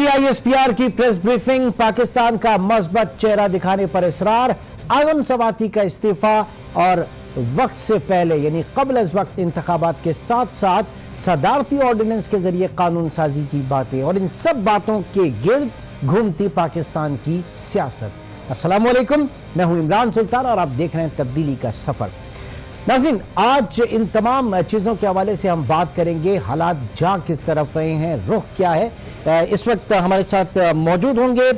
DGISPR की press briefing, Pakistan का मस्बत चेहरा दिखाने पर इसरार, आजम सवाती का इस्तीफा और वक्त से पहले यानी कबल अज वक्त इंतखाबात के साथ साथ सदारती ऑर्डिनेंस के जरिए कानून साजी की बातें और इन सब बातों के गिर्द घूमती पाकिस्तान की सियासत। अस्सलाम वालेकुम, मैं हूं इमरान सुल्तान और आप देख रहे हैं तब्दीली का सफर। नाज़रीन, आज इन तमाम चीज़ों के हवाले से हम बात करेंगे। हालात जा किस तरफ रहे हैं, रुख क्या है। इस वक्त हमारे साथ मौजूद होंगे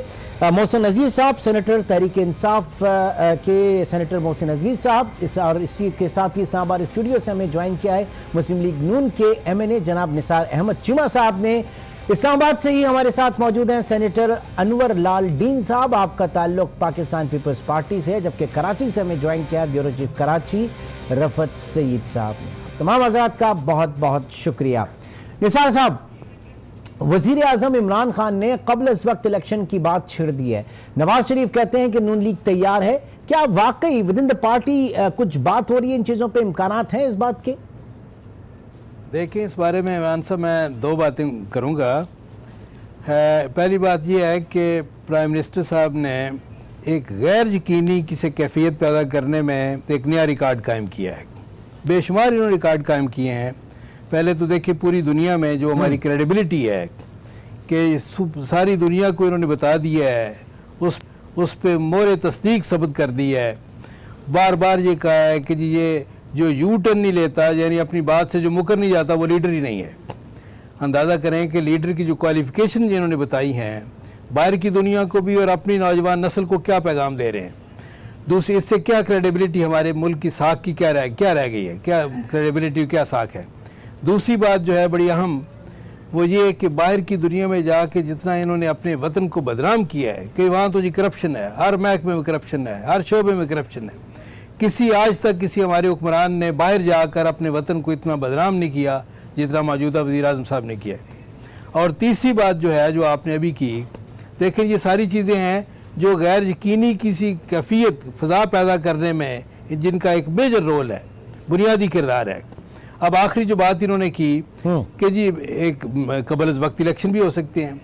मोहसिन अजीज साहब, सेनेटर तहरीक इंसाफ के सेनेटर मोहसिन अजीज साहब। और इसी के साथ ही इस्लामाबाद स्टूडियो से हमें ज्वाइन किया है मुस्लिम लीग नून के MNA जनाब निसार अहमद चीमा साहब ने। इस्लामाबाद से ही हमारे साथ मौजूद हैं सेनेटर अनवर लाल डीन साहब, आपका ताल्लुक पाकिस्तान पीपल्स पार्टी से है। जबकि कराची से हमें ज्वाइन किया है ब्यूरो चीफ कराची रफत सईद साहब ने। तमाम हज़रात का बहुत बहुत शुक्रिया। निसार साहब, वज़ीर आज़म इमरान खान ने कबल इस वक्त इलेक्शन की बात छेड़ दी है। नवाज शरीफ कहते हैं कि नून लीग तैयार है। क्या वाकई विद इन द पार्टी कुछ बात हो रही है, इन चीज़ों पे इम्कानात हैं इस बात के? देखिए, इस बारे में इमरान साहब मैं दो बातें करूँगा। पहली बात यह है कि प्राइम मिनिस्टर साहब ने एक गैर यकीनी किसी कैफियत पैदा करने में एक नया रिकॉर्ड कायम किया है। बेशुमार इन्होंने रिकॉर्ड कायम किए हैं। पहले तो देखिए, पूरी दुनिया में जो हमारी क्रेडिबिलिटी है कि सारी दुनिया को इन्होंने बता दिया है, उस पे मोहर तस्दीक सबत कर दी है। बार बार ये कहा है कि जी ये जो यू टर्न नहीं लेता, यानी अपनी बात से जो मुकर नहीं जाता, वो लीडर ही नहीं है। अंदाज़ा करें कि लीडर की जो क्वालिफिकेशन जिन्होंने बताई हैं, बाहर की दुनिया को भी और अपनी नौजवान नस्ल को क्या पैगाम दे रहे हैं। दूसरी, इससे क्या क्रेडिबिलिटी हमारे मुल्क की साख की क्या रह गई है, क्या क्रेडिबिलिटी क्या साख है। दूसरी बात जो है बड़ी अहम, वो ये है कि बाहर की दुनिया में जाके जितना इन्होंने अपने वतन को बदनाम किया है कि वहाँ तो जी करप्शन है, हर महकमे में करप्शन है, हर शोबे में करप्शन है। आज तक किसी हमारे हुक्मरान ने बाहर जाकर अपने वतन को इतना बदनाम नहीं किया जितना मौजूदा वज़ीर आज़म साहब ने किया। और तीसरी बात जो है, जो आपने अभी की, देखें ये सारी चीज़ें हैं जो गैर यकीनी किसी कैफियत फ़ज़ा पैदा करने में जिनका एक मेजर रोल है, बुनियादी किरदार है। अब आखिरी जो बात इन्होंने की कि जी एक कबल अज़ वक्त इलेक्शन भी हो सकते हैं,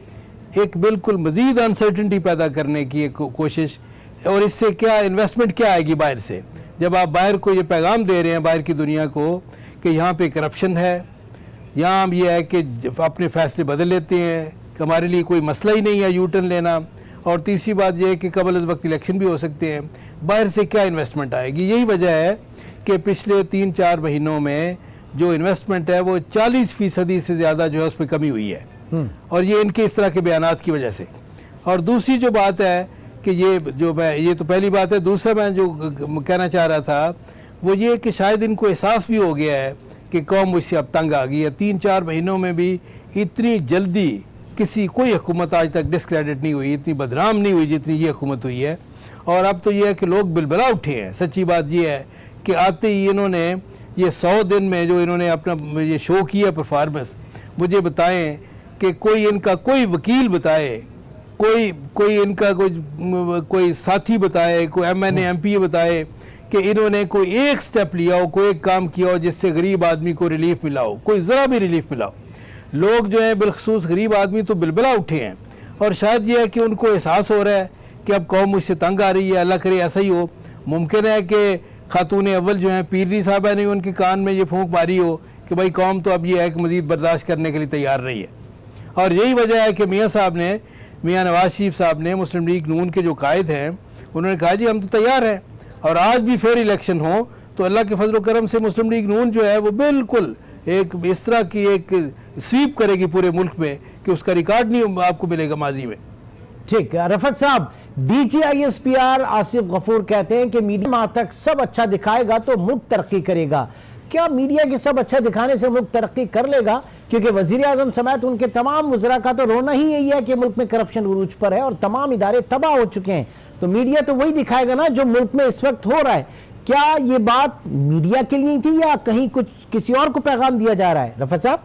एक बिल्कुल मज़ीद अनसर्टनिटी पैदा करने की एक कोशिश। और इससे क्या इन्वेस्टमेंट क्या आएगी बाहर से, जब आप बाहर को ये पैगाम दे रहे हैं बाहर की दुनिया को कि यहाँ पे करप्शन है, यहाँ ये है कि अपने फैसले बदल लेते हैं, कि हमारे लिए कोई मसला ही नहीं है यू टर्न लेना। और तीसरी बात यह है कि कबल अज़ वक्त इलेक्शन भी हो सकते हैं, बाहर से क्या इन्वेस्टमेंट आएगी। यही वजह है कि पिछले 3-4 महीनों में जो इन्वेस्टमेंट है वो 40% से ज़्यादा जो है उस पर कमी हुई है। और ये इनके इस तरह के बयानात की वजह से। और दूसरी जो बात है कि ये तो पहली बात है। दूसरा मैं जो कहना चाह रहा था वो ये कि शायद इनको एहसास भी हो गया है कि कौम मुझसे अब तंग आ गई है। 3-4 महीनों में भी इतनी जल्दी कोई हुकूमत आज तक डिस्क्रेडिट नहीं हुई, इतनी बदनाम नहीं हुई जितनी ये हुकूमत हुई है। और अब तो ये है कि लोग बिलबला उठे हैं। सच्ची बात ये है कि आते ही इन्होंने ये 100 दिन में जो इन्होंने अपना ये शो किया परफॉर्मेंस, मुझे बताएं कि कोई इनका कोई वकील बताए, कोई इनका कोई साथी बताए, कोई MNA MP बताए कि इन्होंने कोई एक स्टेप लिया हो, कोई एक काम किया हो जिससे गरीब आदमी को रिलीफ मिला हो, कोई ज़रा भी रिलीफ मिला हो। लोग जो है बिलखसूस गरीब आदमी तो बिलबला उठे हैं। और शायद ये है कि उनको एहसास हो रहा है कि अब कौम मुझसे तंग आ रही है। अल्लाह करे ऐसा ही हो। मुमकिन है कि खातून अव्वल जो हैं पीरनी साहबा ने उनके कान में ये फूंक मारी हो कि भाई कौम तो अब ये है कि मज़ीद बर्दाश्त करने के लिए तैयार नहीं है। और यही वजह है कि मियाँ नवाज शरीफ साहब ने, मुस्लिम लीग नून के जो कायद हैं, उन्होंने कहा जी हम तो तैयार हैं और आज भी फेयर इलेक्शन हो तो अल्लाह के फजल करम से मुस्लिम लीग नून जो है वो बिल्कुल एक इस तरह की एक स्वीप करेगी पूरे मुल्क में कि उसका रिकॉर्ड नहीं आपको मिलेगा माजी में। ठीक, रफत साहब, DGISPR आसिफ गफूर कहते हैं कि मीडिया माह तक सब अच्छा दिखाएगा तो मुल्क तरक्की करेगा। क्या मीडिया के सब अच्छा दिखाने से मुल्क तरक्की कर लेगा? क्योंकि वजीर आजम समेत उनके तमाम वज़रा का तो रोना ही यही है कि मुल्क में करप्शन उरूज पर है और तमाम इदारे तबाह हो चुके हैं। तो मीडिया तो वही दिखाएगा ना जो मुल्क में इस वक्त हो रहा है। क्या ये बात मीडिया के लिए थी या कहीं कुछ किसी और को पैगाम दिया जा रहा है? रफत साहब,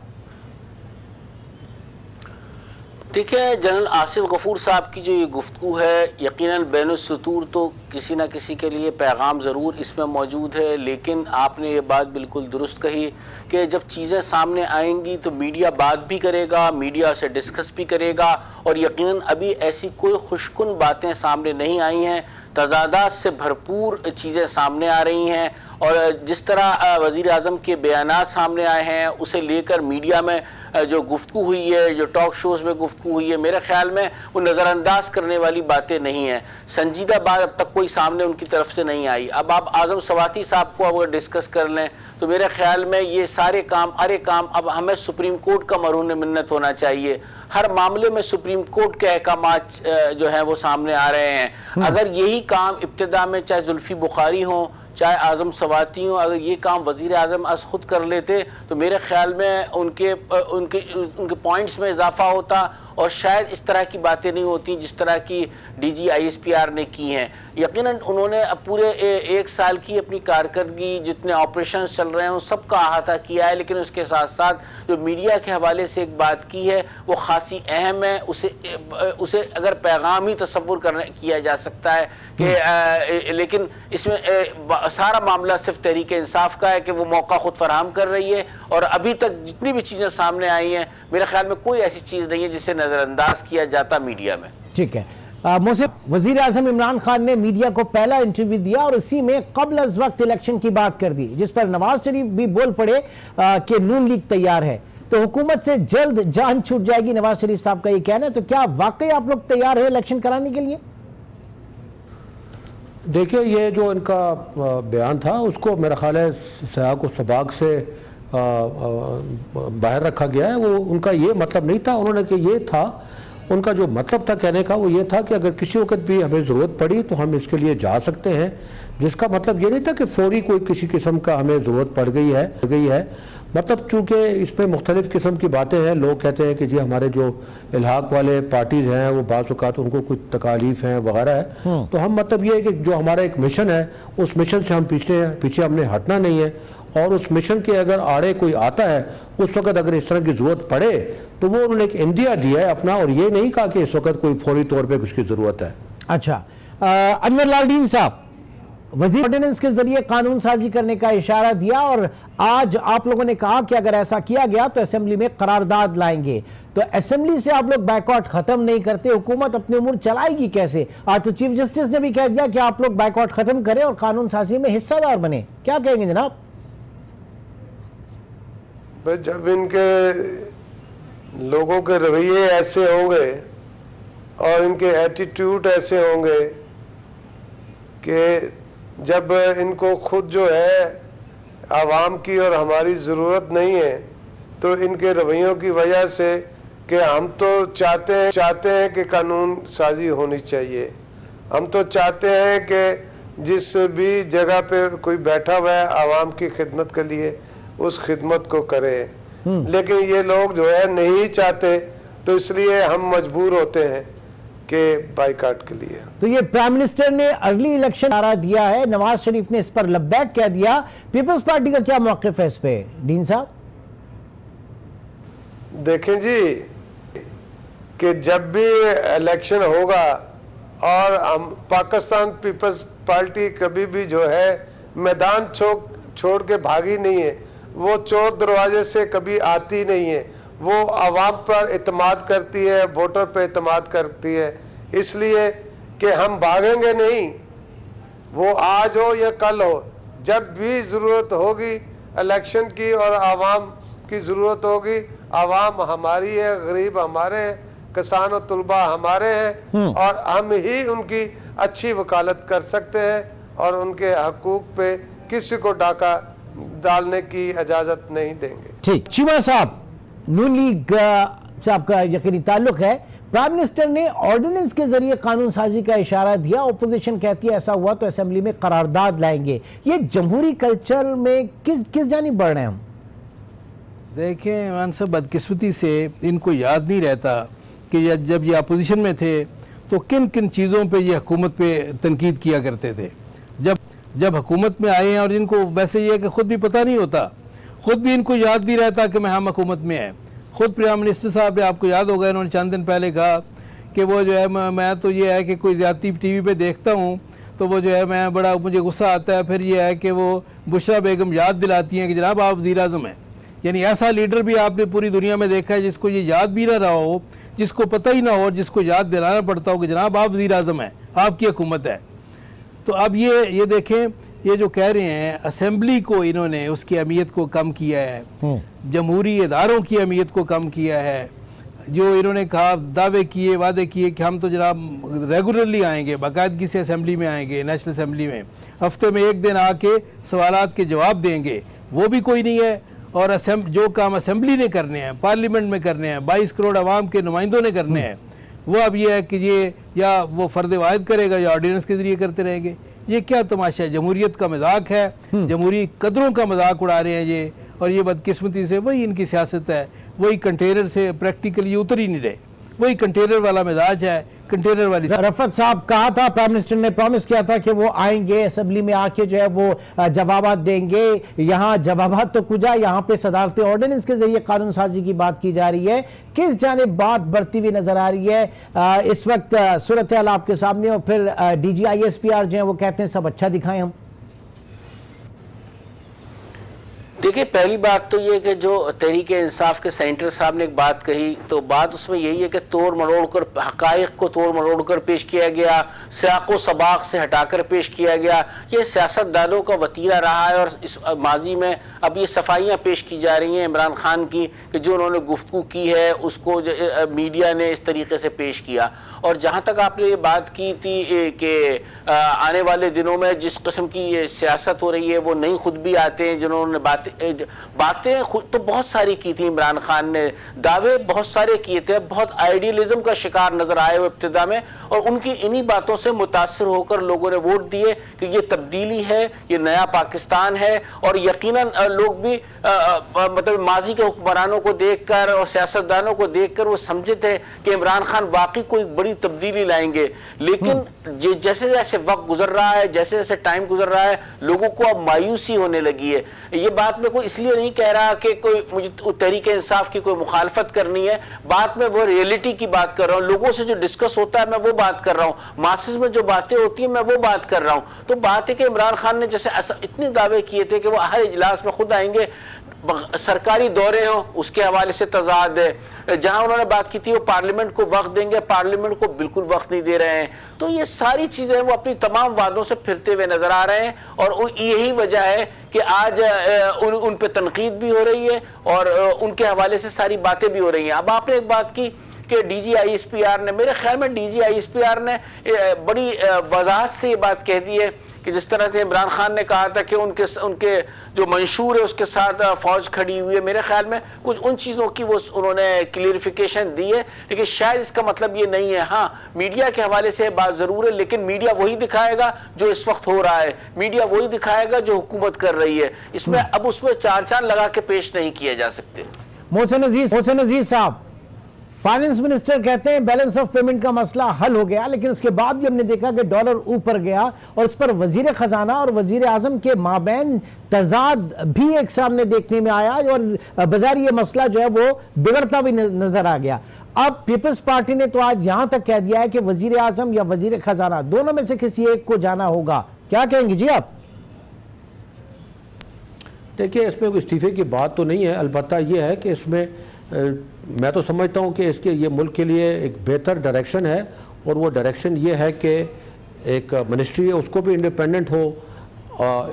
देखिए, जनरल आसिफ गफूर साहब की जो ये गुफ्तगू है, यकीनन बैनुस्सुतूर तो किसी न किसी के लिए पैगाम ज़रूर इसमें मौजूद है, लेकिन आपने ये बात बिल्कुल दुरुस्त कही कि जब चीज़ें सामने आएंगी तो मीडिया बात भी करेगा, मीडिया से डिस्कस भी करेगा, और यकीनन अभी ऐसी कोई खुशकुन बातें सामने नहीं आई हैं, तजादात से भरपूर चीज़ें सामने आ रही हैं। और जिस तरह वज़ीर आज़म के बयानात सामने आए हैं, उसे लेकर मीडिया में जो गुफ्तगू हुई है, जो टॉक शोज़ में गुफ्तगू हुई है, मेरे ख्याल में वो नज़रअंदाज करने वाली बातें नहीं हैं। संजीदा बात अब तक कोई सामने उनकी तरफ से नहीं आई। अब आप आज़म सवाती साहब को अगर डिस्कस कर लें तो मेरे ख्याल में ये सारे काम अब हमें सुप्रीम कोर्ट का मरहून मिन्नत होना चाहिए। हर मामले में सुप्रीम कोर्ट के अहकामात जो हैं वो सामने आ रहे हैं। अगर यही काम इब्तिदा में चाहे जुल्फी बुखारी हों, चाहे आज़म सवाती हों, अगर ये काम वज़ीर आज़म अस खुद कर लेते तो मेरे ख़्याल में उनके पॉइंट्स में इजाफा होता और शायद इस तरह की बातें नहीं होती जिस तरह की DG ISPR ने की हैं। यकीनन उन्होंने अब पूरे 1 साल की अपनी कारकर्दगी, जितने ऑपरेशंस चल रहे हैं उन सब का अहाता किया है, लेकिन उसके साथ साथ जो मीडिया के हवाले से एक बात की है वो ख़ासी अहम है। उसे अगर पैगाम ही तसव्वुर किया जा सकता है कि लेकिन इसमें सारा मामला सिर्फ तहरीक इंसाफ का है कि वो मौका खुद फराहम कर रही है, और अभी तक जितनी भी चीज़ें सामने आई हैं मेरे ख्याल में कोई ऐसी चीज़ नहीं है जिसे नज़रअंदाज किया जाता मीडिया में। ठीक है, मोहसिन, वज़ीर आज़म इमरान खान ने मीडिया को पहला इंटरव्यू दिया और उसी में क़ब्ल अज़ वक्त इलेक्शन की बात कर दी, जिस पर नवाज शरीफ भी बोल पड़े कि नून लीग तैयार है, तो हुकूमत से जल्द जान छूट जाएगी, नवाज शरीफ साहब का ये कहना है। तो क्या वाकई आप लोग तैयार है इलेक्शन कराने के लिए? देखिए, ये जो इनका बयान था उसको मेरा ख्याल है सियाक व सबाक से बाहर रखा गया है। वो उनका ये मतलब नहीं था, उन्होंने कि ये था उनका जो मतलब था कहने का, वो ये था कि अगर किसी वक्त भी हमें ज़रूरत पड़ी तो हम इसके लिए जा सकते हैं, जिसका मतलब ये नहीं था कि फौरी कोई किसी किस्म का हमें ज़रूरत पड़ गई है। मतलब चूँकि इसमें मुख्तलिफ़ किस्म की बातें हैं, लोग कहते हैं कि जी हमारे जो इल्हाक वाले पार्टीज़ हैं वो बाज़ औक़ात उनको कुछ तकालीफ हैं वगैरह है, तो हम मतलब ये है कि जो हमारा एक मिशन है उस मिशन से हम पीछे हमने हटना नहीं है, और उस मिशन के अगर आड़े कोई आता है उस वक्त अगर इस तरह की ज़रूरत पड़े तो वो उन्होंने एक इंदिया दिया है अपना, और ये नहीं कहा कि इस वक्त कोई फौरी तौर पर कुछ की ज़रूरत है। अच्छा, अनवर लालडीन साहब, वज़ीर ऑर्डिनेंस के जरिए कानून साजी करने का इशारा दिया, और आज आप लोगों ने कहा कि अगर ऐसा किया गया तो असेंबली में करारदाद लाएंगे। तो असेंबली से आप लोग बैकआउट खत्म नहीं करते, हुकूमत अपनी उम्र चलाएगी कैसे? आज तो चीफ जस्टिस ने भी कह दिया कि आप लोग बैकआउट खत्म करें और कानून साजी में हिस्सेदार बने। क्या कहेंगे जनाब? जब इनके लोगों के रवैये ऐसे होंगे और इनके एटीट्यूड ऐसे होंगे कि जब इनको खुद जो है आवाम की और हमारी ज़रूरत नहीं है, तो इनके रवैयों की वजह से कि हम तो चाहते हैं कि कानून साजी होनी चाहिए, हम तो चाहते हैं कि जिस भी जगह पे कोई बैठा हुआ है आवाम की खिदमत के लिए उस खिदमत को करे, लेकिन ये लोग जो है नहीं चाहते, तो इसलिए हम मजबूर होते हैं के बाइकाट के लिए। तो ये प्राइम मिनिस्टर ने अर्ली इलेक्शन नारा दिया है, नवाज शरीफ ने इस पर लब्बैक कह दिया, पीपल्स पार्टी का क्या मौक़िफ़ है इस पे डीन साहब? देखें जी कि जब भी इलेक्शन होगा, और हम पाकिस्तान पीपल्स पार्टी कभी भी जो है मैदान छोड़ के भागी नहीं है, वो चोर दरवाजे से कभी आती नहीं है, वो आवाम पर इत्मीद करती है, वोटर पर इत्मीद करती है, इसलिए कि हम भागेंगे नहीं, वो आज हो या कल हो, जब भी ज़रूरत होगी इलेक्शन की और आवाम की ज़रूरत होगी, आवाम हमारी है, गरीब हमारे हैं, किसान और तलबा हमारे हैं, और हम ही उनकी अच्छी वकालत कर सकते हैं और उनके हकूक़ पे किसी को डाका डालने की इजाज़त नहीं देंगे। ठीक, चीमा साहब, नून लीग से आपका यकीनी ताल्लुक है, प्राइम मिनिस्टर ने ऑर्डिनेंस के जरिए कानून साजी का इशारा दिया, ओपोजिशन कहती है ऐसा हुआ तो असेंबली में करारदाद लाएंगे। ये जमहूरी कल्चर में किस जानिब बढ़ रहे हैं हम? देखें मान साहब, बदकिस्मती से इनको याद नहीं रहता कि जब ये अपोजिशन में थे तो किन किन चीज़ों पे ये हुकूमत पे तनकीद किया करते थे। जब हुकूमत में आए हैं, और इनको वैसे ये है कि ख़ुद भी पता नहीं होता, ख़ुद भी इनको याद नहीं रहता कि मैं हम हुकूमत में हैं, खुद प्राइम मिनिस्टर साहब ने, आपको याद होगा, इन्होंने चंद दिन पहले कहा कि वो जो है मैं तो ये है कि कोई ज़्यादती टीवी पे देखता हूँ तो वो जो है मैं बड़ा मुझे गुस्सा आता है। फिर ये है कि वो बुशरा बेगम याद दिलाती हैं कि जनाब आप वज़ीर आज़म हैं। यानी ऐसा लीडर भी आपने पूरी दुनिया में देखा है जिसको ये याद भी ना रहा हो, जिसको पता ही ना हो, जिसको याद दिलाना पड़ता हो कि जनाब आप वज़ीर आज़म हैं, आपकी हुकूमत है। तो अब ये देखें, ये जो कह रहे हैं असेंबली को इन्होंने उसकी अहमियत को कम किया है, जमहूरी इदारों की अहमियत को कम किया है। जो इन्होंने कहा, दावे किए, वादे किए कि हम तो जनाब रेगुलरली आएंगे, बाकायदगी से असेंबली में आएंगे, नेशनल असेंबली में हफ्ते में एक दिन आके सवालात के जवाब देंगे, वो भी कोई नहीं है। और जो काम असेंबली ने करने हैं, पार्लियामेंट में करने हैं, 22 करोड़ आवाम के नुमाइंदों ने करने हैं, वो अब ये है कि ये या वो फ़र्द वाहिद करेगा या ऑर्डिनेंस के ज़रिए करते रहेंगे। ये क्या तमाशा है? जमहूरियत का मजाक है, जमहूरी कदरों का मजाक उड़ा रहे हैं ये। और ये बदकिस्मती से वही इनकी सियासत है, वही कंटेनर से प्रैक्टिकली उतर ही नहीं रहे, वही कंटेनर वाला मिजाज है, कंटेनर वाली। रफत साहब कहा था, प्राइम मिनिस्टर ने प्रॉमिस किया था कि वो आएंगे असेंबली में, आके जो है वो जवाबात देंगे। यहाँ जवाबात तो कुछ है, यहाँ पे सदारती ऑर्डिनेंस के जरिए कानून साजी की बात की जा रही है। किस जानिब बात बढ़ती हुई नजर आ रही है इस वक्त? सूरत हाल आपके सामने, और फिर DGISPR जो है वो कहते हैं सब अच्छा दिखाएं हम। देखिए, पहली बात तो ये कि जो तहरीक इंसाफ के सेंटर साहब ने एक बात कही, तो बात उसमें यही है कि तोड़ मरोड़ कर हकायक को तोड़ मरोड़ कर पेश किया गया, सियाको सबाक से हटाकर पेश किया गया। ये सियासतदानों का वतीरा रहा है और इस माजी में अब ये सफाइयाँ पेश की जा रही हैं इमरान खान की कि जो उन्होंने गुफ्तगू की है उसको मीडिया ने इस तरीके से पेश किया। और जहाँ तक आपने ये बात की थी कि आने वाले दिनों में जिस किस्म की ये सियासत हो रही है वो नहीं खुद भी आते हैं, जिन्होंने बातें खुद तो बहुत सारी की थी इमरान खान ने, दावे बहुत सारे किए थे, बहुत आइडियलिज्म का शिकार नजर आए वो इब्तिदा में, और उनकी इन्हीं बातों से मुतासिर होकर लोगों ने वोट दिए कि ये तब्दीली है, ये नया पाकिस्तान है। और यकीनन लोग भी मतलब माजी के हुक्मरानों को देखकर और सियासतदानों को देखकर वो समझे थे कि इमरान खान वाकई कोई बड़ी तब्दीली लाएंगे। लेकिन जैसे जैसे वक्त गुजर रहा है, जैसे जैसे टाइम गुजर रहा है, लोगों को अब मायूसी होने लगी है। ये बात में कोई इसलिए नहीं कह रहा कि कोई मुझे तहरीक इंसाफ की कोई मुखालफत करनी है, बात में वो रियलिटी की बात कर रहा हूँ, लोगों से जो डिस्कस होता है मैं वो बात कर रहा हूँ, मासेस में जो बातें होती है मैं वो बात कर रहा हूँ। तो बात है कि इमरान खान ने जैसे इतने दावे किए थे कि वो हर इजलास में खुद आएंगे, सरकारी दौरे हों उसके हवाले से तजाद है। जहां उन्होंने बात की थी वो पार्लियामेंट को वक्त देंगे, पार्लियामेंट को बिल्कुल वक्त नहीं दे रहे हैं। तो ये सारी चीजें वो अपनी तमाम वादों से फिरते हुए नजर आ रहे हैं और यही वजह है कि आज उन पे तनकीद भी हो रही है और उनके हवाले से सारी बातें भी हो रही हैं। अब आपने एक बात की कि DGISPR ने, मेरे ख्याल में DGISPR ने बड़ी वजाहत से ये बात कह दी है कि जिस तरह से इमरान खान ने कहा था कि उनके जो मंशूर है उसके साथ फौज खड़ी हुई है, मेरे ख्याल में कुछ उन चीज़ों की वो उन्होंने क्लियरिफिकेशन दी है, लेकिन शायद इसका मतलब ये नहीं है। हाँ, मीडिया के हवाले से बात ज़रूर है, लेकिन मीडिया वही दिखाएगा जो इस वक्त हो रहा है, मीडिया वही दिखाएगा जो हुकूमत कर रही है। इसमें अब उसमें चार चांद लगा के पेश नहीं किए जा सकते। मोहसिन अजीज साहब, फाइनेंस मिनिस्टर कहते हैं बैलेंस ऑफ पेमेंट का मसला हल हो गया, लेकिन उसके बाद भी हमने देखा कि डॉलर ऊपर गया और इस पर वजीर खजाना और वजीर आजम के माबैन तजाद भी एक सामने देखने में आया और बाजार ये मसला जो है वो बिगड़ता भी नजर आ गया। अब पीपल्स पार्टी ने तो आज यहां तक कह दिया है कि वजीर आजम या वजीर खजाना दोनों में से किसी एक को जाना होगा। क्या कहेंगे जी आप? देखिए, इसमें कोई इस्तीफे की बात तो नहीं है, अलबत्ता यह है कि इसमें मैं तो समझता हूँ कि इसके ये मुल्क के लिए एक बेहतर डायरेक्शन है और वो डायरेक्शन ये है कि एक मिनिस्ट्री है उसको भी इंडिपेंडेंट हो।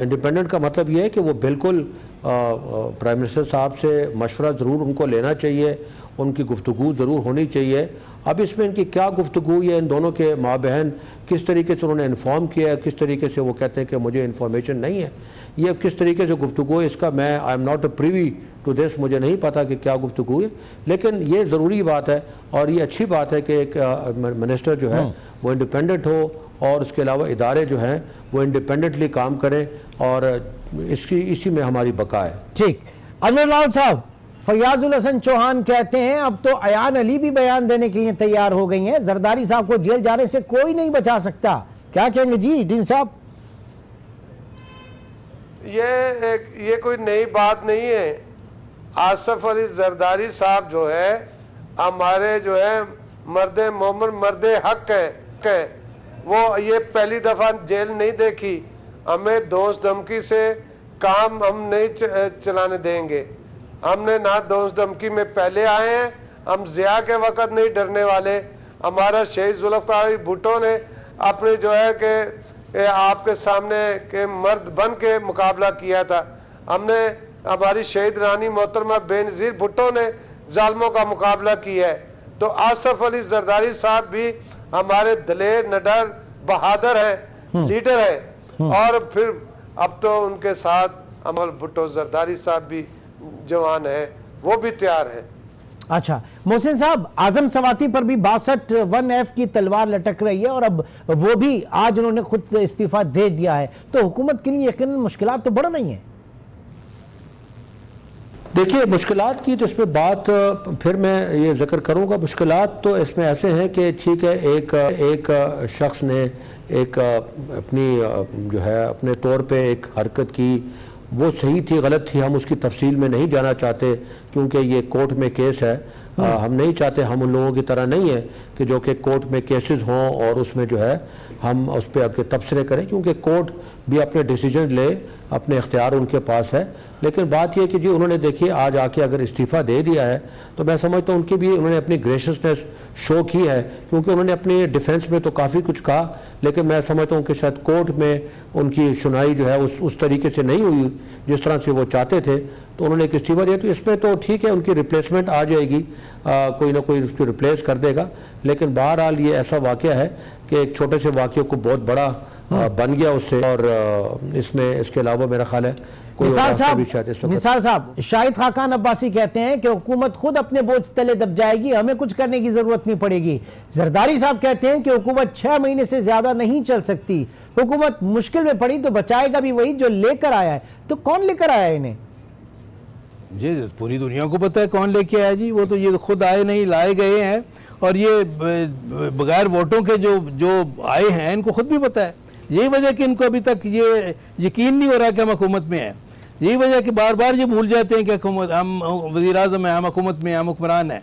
इंडिपेंडेंट का मतलब ये है कि वो बिल्कुल प्राइम मिनिस्टर साहब से मशवरा ज़रूर उनको लेना चाहिए, उनकी गुफ्तगू ज़रूर होनी चाहिए। अब इसमें इनकी क्या गुफ्तगू है, इन दोनों के माँ बहन किस तरीके से उन्होंने इन्फॉर्म किया है, किस तरीके से वो कहते हैं कि मुझे इन्फॉर्मेशन नहीं है, ये किस तरीके से गुफ्तगू है, इसका मैं I am not privy to this, मुझे नहीं पता कि क्या गुफ्तगू है। लेकिन ये ज़रूरी बात है और ये अच्छी बात है कि एक मिनिस्टर जो है वो इंडिपेंडेंट हो और उसके अलावा इदारे जो हैं वो इंडिपेंडेंटली काम करें और इसी में हमारी बका है। ठीक, अनवर लाल साहब, फयाजुल हसन चौहान कहते हैं अब तो अयान अली भी बयान देने के लिए तैयार हो गई हैं, जरदारी साहब को जेल जाने से कोई नहीं बचा सकता। क्या कहेंगे जी डीन साहब? ये कोई नई बात नहीं है। आसफ अली जरदारी साहब जो है हमारे जो है मर्द मोमिन मर्द हक है, वो ये पहली दफ़ा जेल नहीं देखी। हमें दोस्त धमकी से काम हम नहीं चलाने देंगे। हमने ना दोस्त धमकी में पहले आए हैं, हम ज़िया के वक़्त नहीं डरने वाले। हमारा शहीद जुल्फ़िकार भुट्टो ने अपने जो है कि आपके सामने के मर्द बन के मुकाबला किया था। हमने हमारी शहीद रानी मोहतरमा बेनज़ीर भुट्टो ने जालिमों का मुकाबला किया है। तो आसफ अली जरदारी साहब भी हमारे दलेर निडर बहादुर हैं, लीडर हैं। और फिर अब तो उनके साथ अमल भुट्टो जरदारी साहब भी जवान हैं, वो भी तैयार हैं। अच्छा मोहसिन साहब, आजम सवाती पर भी 62(1)F की तलवार लटक रही है और अब वो भी आज उन्होंने खुद इस्तीफा दे दिया है, तो हुकूमत के लिए यकीनन मुश्किलात तो बढ़ रही हैं। देखिए मुश्किलात की तो इसमें बात फिर मैं ये जिक्र करूँगा। मुश्किलात तो इसमें ऐसे हैं कि ठीक है, एक शख्स ने एक अपनी जो है अपने तौर पे एक हरकत की, वो सही थी गलत थी, हम उसकी तफसील में नहीं जाना चाहते क्योंकि ये कोर्ट में केस है। हम नहीं चाहते, हम उन लोगों की तरह नहीं है कि जो कि कोर्ट में केसेस हों और उसमें जो है हम उस पर आगे तबसरे करें, क्योंकि कोर्ट भी अपने डिसीजन ले, अपने इख्तियार उनके पास है। लेकिन बात यह कि जी उन्होंने देखिए आज आके अगर इस्तीफ़ा दे दिया है तो मैं समझता हूँ उनकी भी उन्होंने अपनी ग्रेशियसनेस शो की है, क्योंकि उन्होंने अपनी डिफेंस में तो काफ़ी कुछ कहा, लेकिन मैं समझता हूँ कि शायद कोर्ट में उनकी सुनाई जो है उस तरीके से नहीं हुई जिस तरह से वो चाहते थे, तो उन्होंने एक इस्तीफ़ा दिया। तो इसमें तो ठीक है, उनकी रिप्लेसमेंट आ जाएगी, कोई ना कोई उसको रिप्लेस कर देगा। लेकिन बहरहाल ये ऐसा वाक़या है कि एक छोटे से वाक़े को बहुत बड़ा बन गया उससे, और इसमें इसके अलावा मेरा ख्याल है निसार साहब, शाहिद खाकान अब्बासी कहते हैं कि हुकूमत खुद अपने बोझ तले दब जाएगी, हमें कुछ करने की जरूरत नहीं पड़ेगी। जरदारी साहब कहते हैं कि हुकूमत 6 महीने से ज्यादा नहीं चल सकती, हुकूमत मुश्किल में पड़ी तो बचाएगा भी वही जो लेकर आया है। तो कौन लेकर आया है इन्हें? जी पूरी दुनिया को पता है कौन लेके आया जी, वो तो ये खुद आए नहीं, लाए गए हैं। और ये बगैर वोटों के जो आए हैं इनको खुद भी पता है। यही वजह कि इनको अभी तक ये यकीन नहीं हो रहा कि हम हुकूमत में हैं। यही वजह कि बार बार ये भूल जाते हैं कि हुकूमत हम वज़ीर आज़म हैं, हम हुकूमत में, हम हुक्मरान हैं।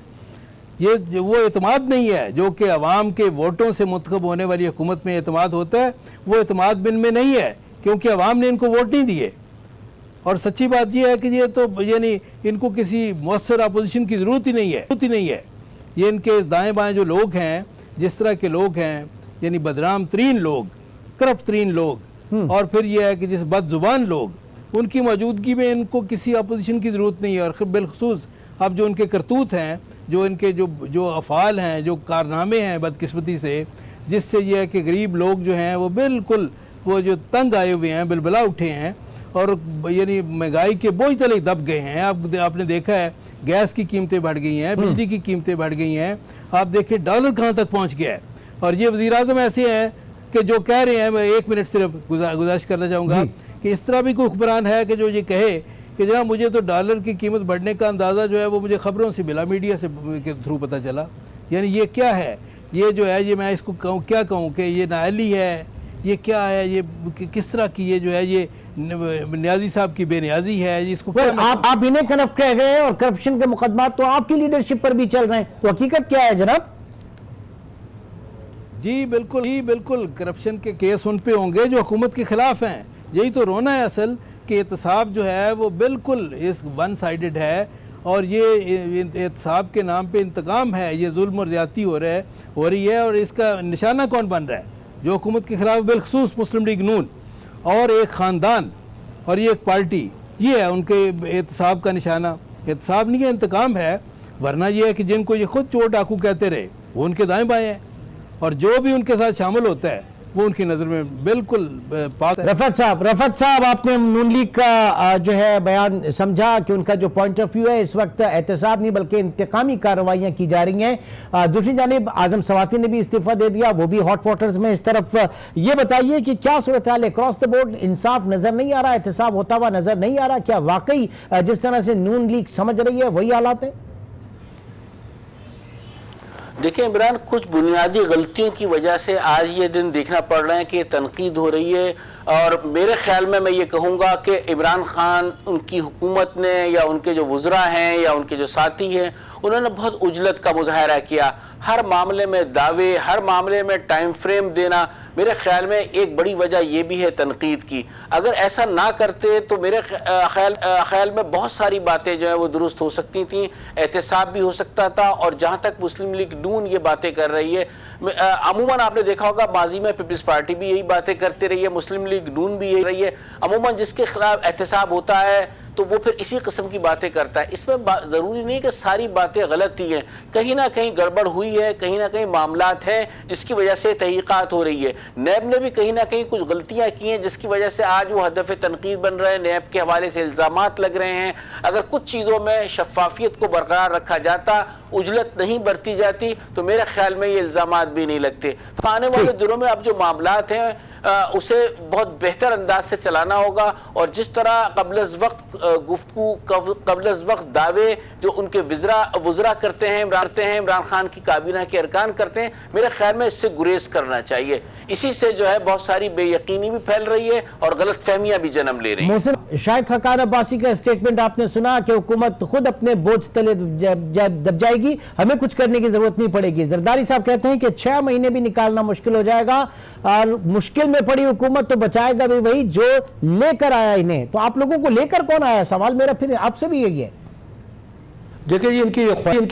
ये वो एतमाद नहीं है जो कि अवाम के वोटों से मुंतखब होने वाली हुकूमत में एतमाद होता है, वो एतमाद बिन में नहीं है, क्योंकि अवाम ने इनको वोट नहीं दिए। और सच्ची बात यह है कि ये तो यानी इनको किसी मौसर अपोजिशन की ज़रूरत ही नहीं है। ये इनके दाएँ बाएँ जो लोग हैं, जिस तरह के लोग हैं, यानी बदनाम तरीन लोग, करप्ट तरीन लोग, और फिर यह है कि जिस बदजुबान लोग, उनकी मौजूदगी में इनको किसी अपोजिशन की ज़रूरत नहीं है। और बिलखसूस अब जो उनके करतूत हैं, जो इनके जो अफ़ाल हैं, जो कारनामे हैं बदकिस्मती से, जिससे यह है कि गरीब लोग जो हैं वो बिल्कुल वो जो तंग आए हुए हैं, बिलबला उठे हैं और यानी महंगाई के बोझ तले दब गए हैं। आपने देखा है गैस की कीमतें बढ़ गई हैं, बिजली की कीमतें बढ़ गई हैं। आप देखिए डॉलर कहाँ तक पहुँच गया है। और ये वज़ीर आज़म ऐसे हैं कि जो कह रहे हैं, मैं 1 मिनट सिर्फ गुजारिश करना चाहूँगा कि इस तरह भी कोई हुक्मरान है कि जो ये कहे कि जनाब मुझे तो डॉलर की कीमत बढ़ने का अंदाज़ा जो है वो मुझे ख़बरों से मिला, मीडिया से के थ्रू पता चला। यानी ये क्या है, ये जो है ये मैं इसको कहूँ क्या कहूँ कि ये नाअहली है, ये क्या है, ये किस तरह की ये जो है ये न्याजी साहब की बेनियाजी है। इसको आप इन्हें करप्ट कह गए और करप्शन के मुकदमा तो आपकी लीडरशिप पर भी चल रहे हैं, तो हकीकत क्या है जनाब? जी बिल्कुल करप्शन के केस उन पे होंगे जो हुकूमत के खिलाफ हैं। यही तो रोना है असल कि एहतसाब जो है वो बिल्कुल इस वन साइडेड है, और ये एहतसाब के नाम पे इंतकाम है, ये जुल्म और ज़्यादती हो रही है। और इसका निशाना कौन बन रहा है? जो हुकूमत के खिलाफ बिलखसूस मुस्लिम लीग नून और एक ख़ानदान और ये एक पार्टी, ये है उनके एहतसाब का निशाना। एहतसाब नहीं है, इंतकाम है। वरना ये है कि जिनको ये खुद चोर डाकू कहते रहे वो उनके दाएँ बाएँ हैं, और जो भी उनके साथ शामिल होता है वो उनकी नज़र में बिल्कुल पास है। रफत साहब, आपने नून लीग का जो है बयान समझा कि उनका जो पॉइंट ऑफ व्यू है इस वक्त एहतसाब नहीं बल्कि इंतकामी कार्रवाइयाँ की जा रही हैं। दूसरी जानिब आजम सवाती ने भी इस्तीफा दे दिया, वो भी हॉट वाटर्स में इस तरफ। ये बताइए कि क्या सूरत हाल है? क्रॉस द बोर्ड इंसाफ नजर नहीं आ रहा, एहतसाब होता हुआ नजर नहीं आ रहा? क्या वाकई जिस तरह से नून लीग समझ रही है वही हालात है? देखिए इमरान, कुछ बुनियादी गलतियों की वजह से आज ये दिन देखना पड़ रहा है कि तनकीद हो रही है और मेरे ख्याल में मैं ये कहूँगा कि इमरान खान, उनकी हुकूमत ने या उनके जो वज़रा हैं या उनके जो साथी हैं, उन्होंने बहुत उजलत का मुजाहरा किया। हर मामले में दावे, हर मामले में टाइम फ्रेम देना, मेरे ख्याल में एक बड़ी वजह यह भी है तनकीद की। अगर ऐसा ना करते तो मेरे ख्याल में बहुत सारी बातें जो है वो दुरुस्त हो सकती थी, एहतसाब भी हो सकता था। और जहाँ तक मुस्लिम लीग नून ये बातें कर रही है, अमूमन आपने देखा होगा माजी में पीपल्स पार्टी भी यही बातें करती रही है, मुस्लिम लीग नून भी यही रही है। अमूमन जिसके खिलाफ एहतसाब होता है तो वो फिर इसी किस्म की बातें करता है। इसमें ज़रूरी नहीं कि सारी बातें गलत ही हैं, कहीं ना कहीं गड़बड़ हुई है, कहीं ना कहीं मामलात हैं जिसकी वजह से तहकीकात हो रही है। नैब ने भी कहीं ना कहीं कुछ गलतियां की हैं जिसकी वजह से आज वो हदफ तनकीद बन रहे हैं, नैब के हवाले से इल्ज़ामात लग रहे हैं। अगर कुछ चीज़ों में शफाफियत को बरकरार रखा जाता, उजलत नहीं बरती जाती, तो मेरे ख्याल में ये इल्ज़ामात भी नहीं लगते। तो आने वाले दिनों में अब जो मामलात हैं उसे बहुत बेहतर अंदाज से चलाना होगा। और जिस तरह कबल वक्त गुफ्तगू, कबल वक्त दावे जो उनके वज़रा करते हैं इमरान खान की काबीना के अरकान करते हैं, मेरे ख्याल में इससे गुरेज करना चाहिए। इसी से जो है बहुत सारी बेयकीनी भी फैल रही है और गलत फहमियां भी जन्म ले रही हैं। शाहिद खकान अब्बासी का स्टेटमेंट आपने सुना कि हुकूमत खुद अपने बोझ तले दब जाएगी, हमें कुछ करने की जरूरत नहीं पड़ेगी। जरदारी साहब कहते हैं कि 6 महीने भी निकालना मुश्किल हो जाएगा और मुश्किल में पड़ी हुकूमत तो बचाएगा भी वही जो लेकर आया इन्हें। तो आप लोगों को लेकर कौन आया? सवाल मेरा फिर आपसे भी यही है। देखिए, इनकी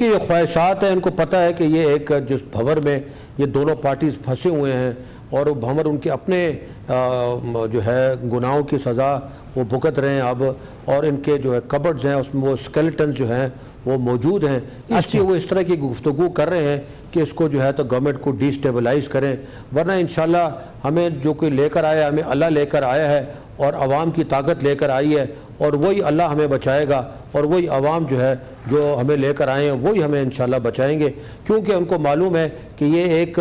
ये ख्वाहिशात है, इनको पता है कि ये एक जिस भंवर में ये दोनों पार्टीज फंसे हुए हैं और वो भंवर उनके अपने जो है गुनाहों की सज़ा वो भुगत रहे हैं अब, और इनके जो है कबर्ड्स हैं उसमें वो स्केलेटन्स जो हैं वो मौजूद हैं। इसलिए वो इस तरह की गुफ्तगू कर रहे हैं कि इसको जो है तो गवर्नमेंट को डिस्टेबलाइज करें। वरना इंशाल्लाह हमें जो कोई लेकर आया, हमें अल्लाह लेकर आया है और आवाम की ताकत लेकर आई है, और वही अल्लाह हमें बचाएगा और वही आवाम जो है जो हमें लेकर आए हैं वही हमें इंशाल्लाह बचाएंगे। क्योंकि उनको मालूम है कि ये एक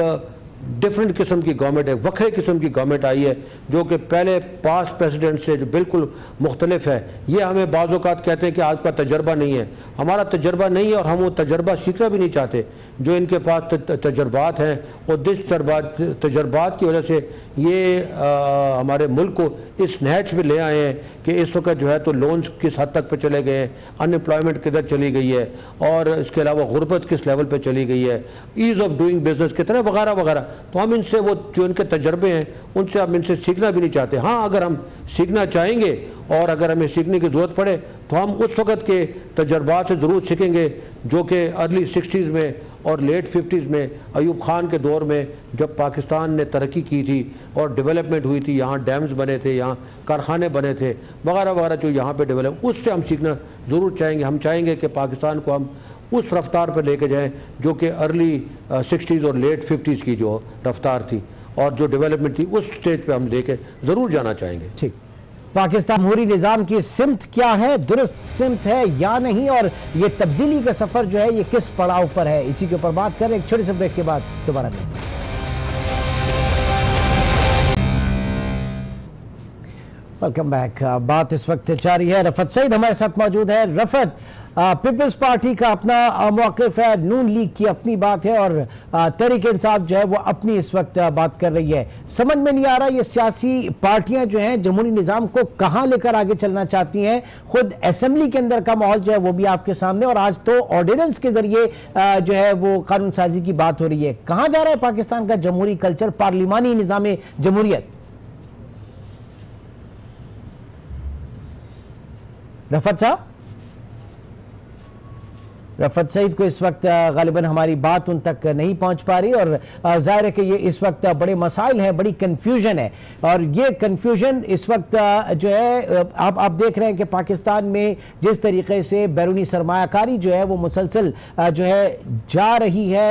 डिफरेंट किस्म की गवर्नमेंट है, वक्रे किस्म की गवर्नमेंट आई है जो कि पहले पास प्रेसिडेंट से जो बिल्कुल मुख्तलिफ है। ये हमें बाज़ औक़ात कहते हैं कि आपका तजर्बा नहीं है, हमारा तजर्बा नहीं है और हम वो तजर्बा सीखना भी नहीं चाहते। जो इनके पास तजर्बात हैं और तजर्बात की वजह से ये हमारे मुल्क को इस नहज में ले आए हैं कि इस वक्त जो है तो लोन्स किस हद तक पे चले गए हैं, अनएम्प्लॉयमेंट किधर चली गई है, और इसके अलावा गुर्बत किस लेवल पे चली गई है, ईज़ ऑफ डूइंग बिजनेस कितना वगैरह वगैरह। तो हम इनसे वो जो इनके तजर्बे हैं उनसे हम इनसे सीखना भी नहीं चाहते। हाँ, अगर हम सीखना चाहेंगे और अगर हमें सीखने की ज़रूरत पड़े तो हम उस वक़्त के तजर्बात से ज़रूर सीखेंगे जो कि अर्ली 60s में और लेट 50s में अयूब खान के दौर में जब पाकिस्तान ने तरक्की की थी और डेवलपमेंट हुई थी, यहाँ डैम्स बने थे, यहाँ कारखाने बने थे वगैरह वगैरह, जो यहाँ पे डेवलप, उससे हम सीखना ज़रूर चाहेंगे। हम चाहेंगे कि पाकिस्तान को हम उस रफ्तार पर लेके जाएं जो कि अर्ली 60s और लेट 50s की जो रफ्तार थी और जो डेवलपमेंट थी उस स्टेज पे हम लेके ज़रूर जाना चाहेंगे। ठीक, पाकिस्तान जमहूरी निज़ाम की सिमत क्या है, दुरुस्त सिमत है या नहीं, और ये तब्दीली का सफ़र जो है ये किस पड़ाव पर है, इसी के ऊपर बात करें एक छोटे से ब्रेक के बाद दोबारा में। Welcome back. बात इस वक्त जारी है। रफत सईद हमारे साथ मौजूद है। रफत, पीपल्स पार्टी का अपना मौक़िफ़ है, नून लीग की अपनी बात है और तहरीक इंसाफ जो है वो अपनी इस वक्त बात कर रही है। समझ में नहीं आ रहा ये सियासी पार्टियां जो हैं जमहूरी निज़ाम को कहां लेकर आगे चलना चाहती हैं। खुद असेंबली के अंदर का माहौल जो है वो भी आपके सामने, और आज तो ऑर्डिनेंस के जरिए जो है वो कानून साजी की बात हो रही है। कहां जा रहा है पाकिस्तान का जमहूरी कल्चर, पार्लिमानी निज़ाम जमहूरियत? रफत साहब, रफत सईद को इस वक्त गालिबन हमारी बात उन तक नहीं पहुंच पा रही, और जाहिर है कि ये इस वक्त बड़े मसाइल हैं, बड़ी कन्फ्यूजन है, और ये कन्फ्यूजन इस वक्त जो है आप देख रहे हैं कि पाकिस्तान में जिस तरीके से बैरूनी सरमायाकारी जो है वो मुसलसल जो है जा रही है,